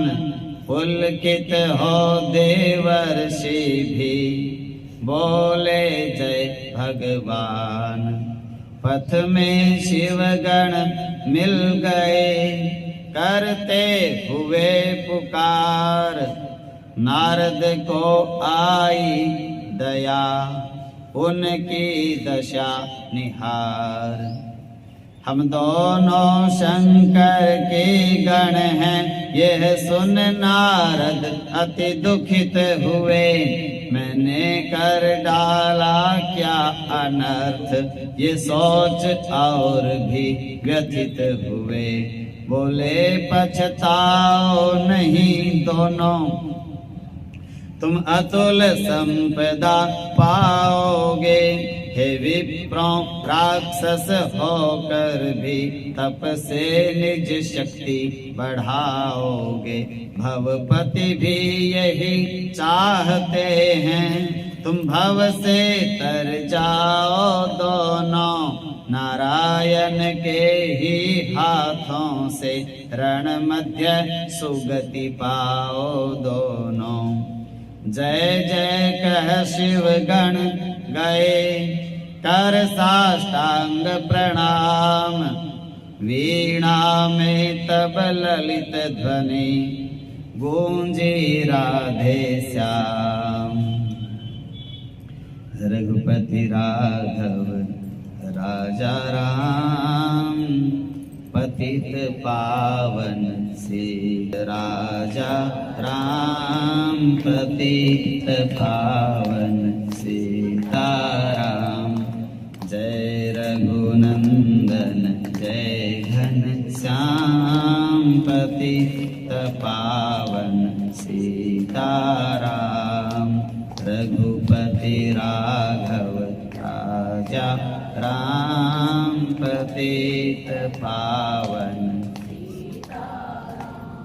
पुलकित हो देवर्षि भी बोले जय भगवान। पथ में शिवगण मिल गए करते हुए पुकार, नारद को आई दया उनकी दशा निहार। हम दोनों शंकर के गण हैं, यह सुन नारद अति दुखित हुए, मैंने कर डाला क्या अनर्थ, ये सोच और भी व्यथित हुए। बोले पछताओ नहीं दोनों, तुम अतुल संपदा पाओगे। हे विप्रों राक्षस होकर भी तप से निज शक्ति बढ़ाओगे। भवपति भी यही चाहते हैं, तुम भव से तर जाओ दोनों, नारायण के ही हाथों से रण मध्य सुगति पाओ दोनों। जय जय कह शिव गण गए कर साष्टांग प्रणाम, वीणा में तब ललित ध्वनि गूंजी राधे श्याम। रघुपति राघव राजा राम, पतित पावन सिद्ध राजा राम, पतित पावन सीताराम। जय रघुनंदन जय घनश्याम, पतित पावन सीताराम। रघुपति राघव राजा राम, पतित पावन।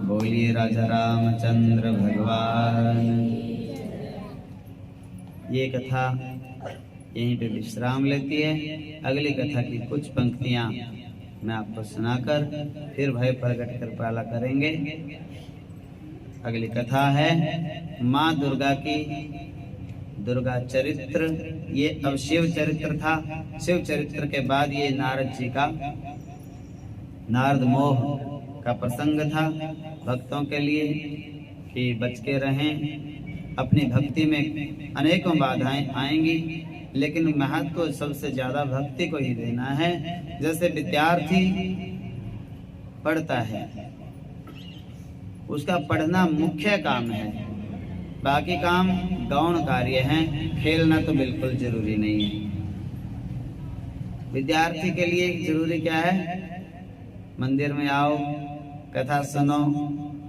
बोलिए राजा रामचंद्र भगवान। ये कथा यहीं पे विश्राम लेती है। अगली कथा की कुछ पंक्तियां मैं आपको सुनाकर फिर भय प्रकट कृपाला करेंगे। अगली कथा है माँ दुर्गा की दुर्गा चरित्र। ये अब शिव चरित्र था। शिव चरित्र के बाद ये नारद जी का नारद मोह का प्रसंग था भक्तों के लिए कि बच के रहें। अपनी भक्ति में अनेकों बाधाएं आएंगी, लेकिन महत्व को सबसे ज्यादा भक्ति को ही देना है। जैसे विद्यार्थी पढ़ता है, उसका पढ़ना मुख्य काम है, बाकी काम गौण कार्य हैं। खेलना तो बिल्कुल जरूरी नहीं है। विद्यार्थी के लिए जरूरी क्या है? मंदिर में आओ, कथा सुनो,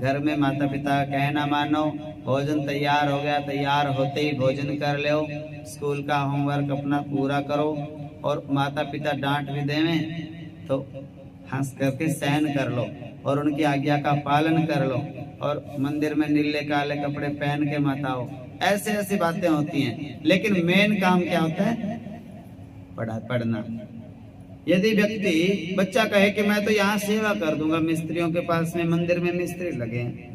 घर में माता पिता कहना मानो, भोजन तैयार हो गया, तैयार होते ही भोजन कर लो, स्कूल का होमवर्क अपना पूरा करो, और माता पिता डांट भी देवें तो हंस करके सहन कर लो और उनकी आज्ञा का पालन कर लो, और मंदिर में नीले काले कपड़े पहन के मत आओ। ऐसे ऐसी बातें होती हैं, लेकिन मेन काम क्या होता है? पढ़ना। यदि व्यक्ति बच्चा कहे कि मैं तो यहाँ सेवा कर दूंगा, मिस्त्रियों के पास में मंदिर में मिस्त्री लगे हैं,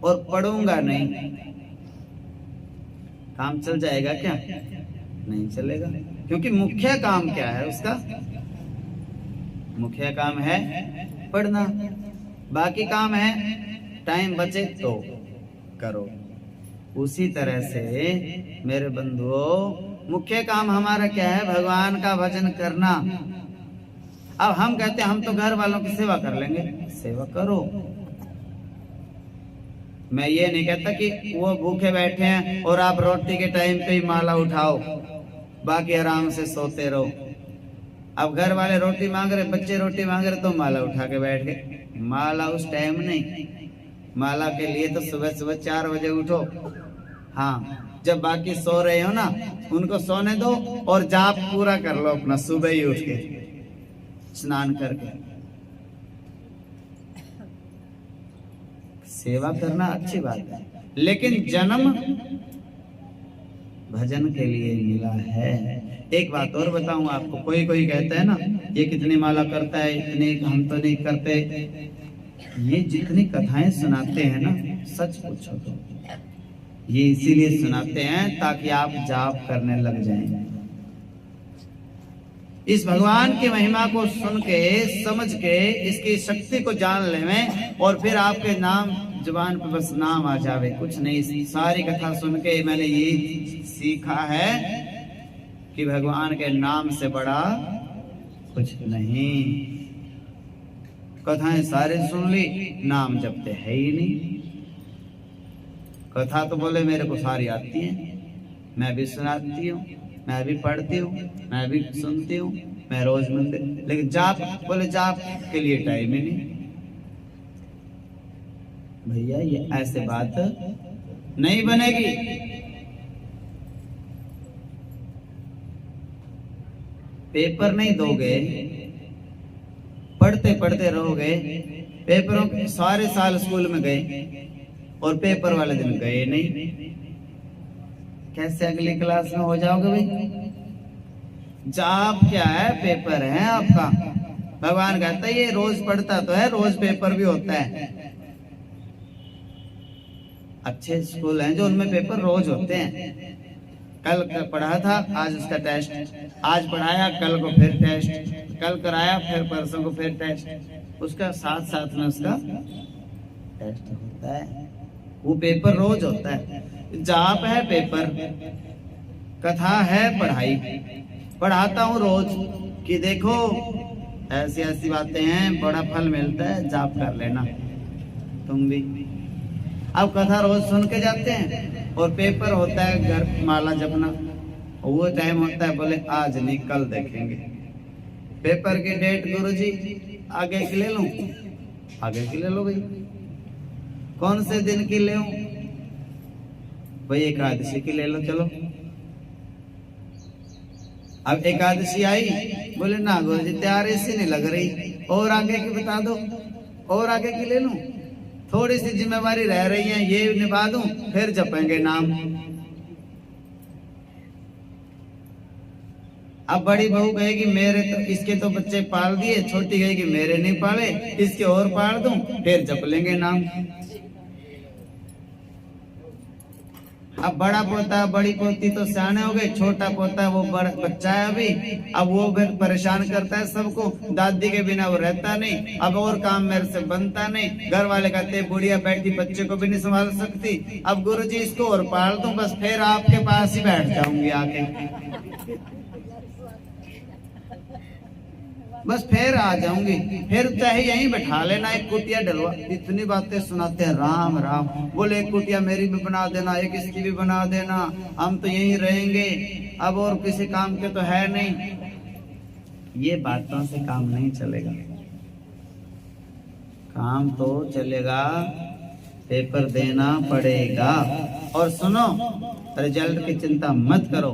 और पढ़ूंगा नहीं, काम चल जाएगा क्या? नहीं चलेगा, क्योंकि मुख्य काम क्या है उसका? मुख्य काम है पढ़ना, बाकी काम है टाइम बचे तो करो। उसी तरह से मेरे बंधुओं, मुख्य काम हमारा क्या है? भगवान का भजन करना। अब हम कहते हैं हम तो घर वालों की सेवा कर लेंगे, सेवा करो। मैं ये नहीं कहता कि वो भूखे बैठे हैं और आप रोटी के टाइम पे ही माला उठाओ, बाकी आराम से सोते रहो। अब घर वाले रोटी मांग रहे, बच्चे रोटी मांग रहे, तो माला उठा के बैठ गए। माला उस टाइम नहीं, माला के लिए तो सुबह सुबह 4 बजे उठो। हाँ, जब बाकी सो रहे हो ना, उनको सोने दो और जाप पूरा कर लो अपना, सुबह ही उठ के स्नान करके। सेवा करना अच्छी बात है, लेकिन जन्म भजन के लिए मिला है। एक बात और बताऊं आपको, कोई कहता है ना, ये कितनी माला करता है, इतनी हम तो नहीं करते। ये जितनी कथाएं सुनाते हैं ना, सच पूछो तो ये इसीलिए सुनाते हैं ताकि आप जाप करने लग जाएं। इस भगवान की महिमा को सुन के, समझ के, इसकी शक्ति को जान लें, और फिर आपके नाम जुबान पे बस नाम आ जावे, कुछ नहीं। सारी कथा सुन के मैंने ये सीखा है कि भगवान के नाम से बड़ा कुछ नहीं। कथाएं सारे सुन ली, नाम जपते है ही नहीं। कथा तो बोले मेरे को सारी आती है, मैं भी सुनाती हूँ, मैं भी पढ़ती हूँ, मैं भी सुनती हूँ, मैं रोज मंदिर, लेकिन जाप बोले जाप के लिए टाइम ही नहीं। भैया ये ऐसे बात नहीं बनेगी। पेपर नहीं दोगे, पढ़ते पढ़ते रहोगे, पेपरों सारे साल स्कूल में गए और पेपर वाले दिन गए नहीं, कैसे अगली क्लास में हो जाओगे भाई? जाप क्या है? पेपर है आपका। भगवान कहता है ये रोज पढ़ता तो है, रोज पेपर भी होता है। अच्छे स्कूल हैं जो उनमें पेपर रोज होते हैं। कल पढ़ा था, आज उसका टेस्ट, आज पढ़ाया, कल को फिर टेस्ट, कल कराया, फिर परसों को फिर टेस्ट, उसका साथ साथ में उसका टेस्ट होता है। वो पेपर रोज होता है। जाप है पेपर, कथा है पढ़ाई। पढ़ाता हूँ रोज कि देखो ऐसी ऐसी बातें हैं, बड़ा फल मिलता है, जाप कर लेना तुम भी। अब कथा रोज सुन के जाते हैं और पेपर होता है घर माला जपना, वो टाइम होता है बोले आज नहीं कल देखेंगे। पेपर की डेट गुरुजी आगे की ले लूं, आगे की ले लो भाई। कौन से दिन की ले भाई? एकादशी की ले लो चलो। अब एकादशी आई, बोले ना गुरुजी तैयार ऐसी नहीं लग रही, और आगे की बता दो, और आगे की ले लूं। थोड़ी सी जिम्मेवारी रह रही है, ये निभा दूं, फिर जपेंगे नाम। अब बड़ी बहू कहेगी मेरे तो इसके तो बच्चे पाल दिए, छोटी कहेगी मेरे नहीं पाले, इसके और पाल दूं, फिर जप लेंगे नाम। अब बड़ा पोता बड़ी पोती तो सियाने हो गए, छोटा पोता वो बड़ा बच्चा है अभी, अब वो फिर परेशान करता है सबको, दादी के बिना वो रहता नहीं, अब और काम मेरे से बनता नहीं, घर वाले कहते बुढ़िया बैठी बच्चे को भी नहीं संभाल सकती, अब गुरुजी इसको और पाल दूं, बस फिर आपके पास ही बैठ जाऊंगी आके, बस फिर आ जाऊंगी, फिर चाहे यहीं बैठा लेना, एक कुटिया डलवा। इतनी बातें सुनाते हैं राम राम। बोले एक कुटिया मेरी भी बना देना, एक इसकी भी बना देना, हम तो यहीं रहेंगे, अब और किसी काम के तो है नहीं। ये बातों से काम नहीं चलेगा, काम तो चलेगा, पेपर देना पड़ेगा। और सुनो, रिजल्ट की चिंता मत करो,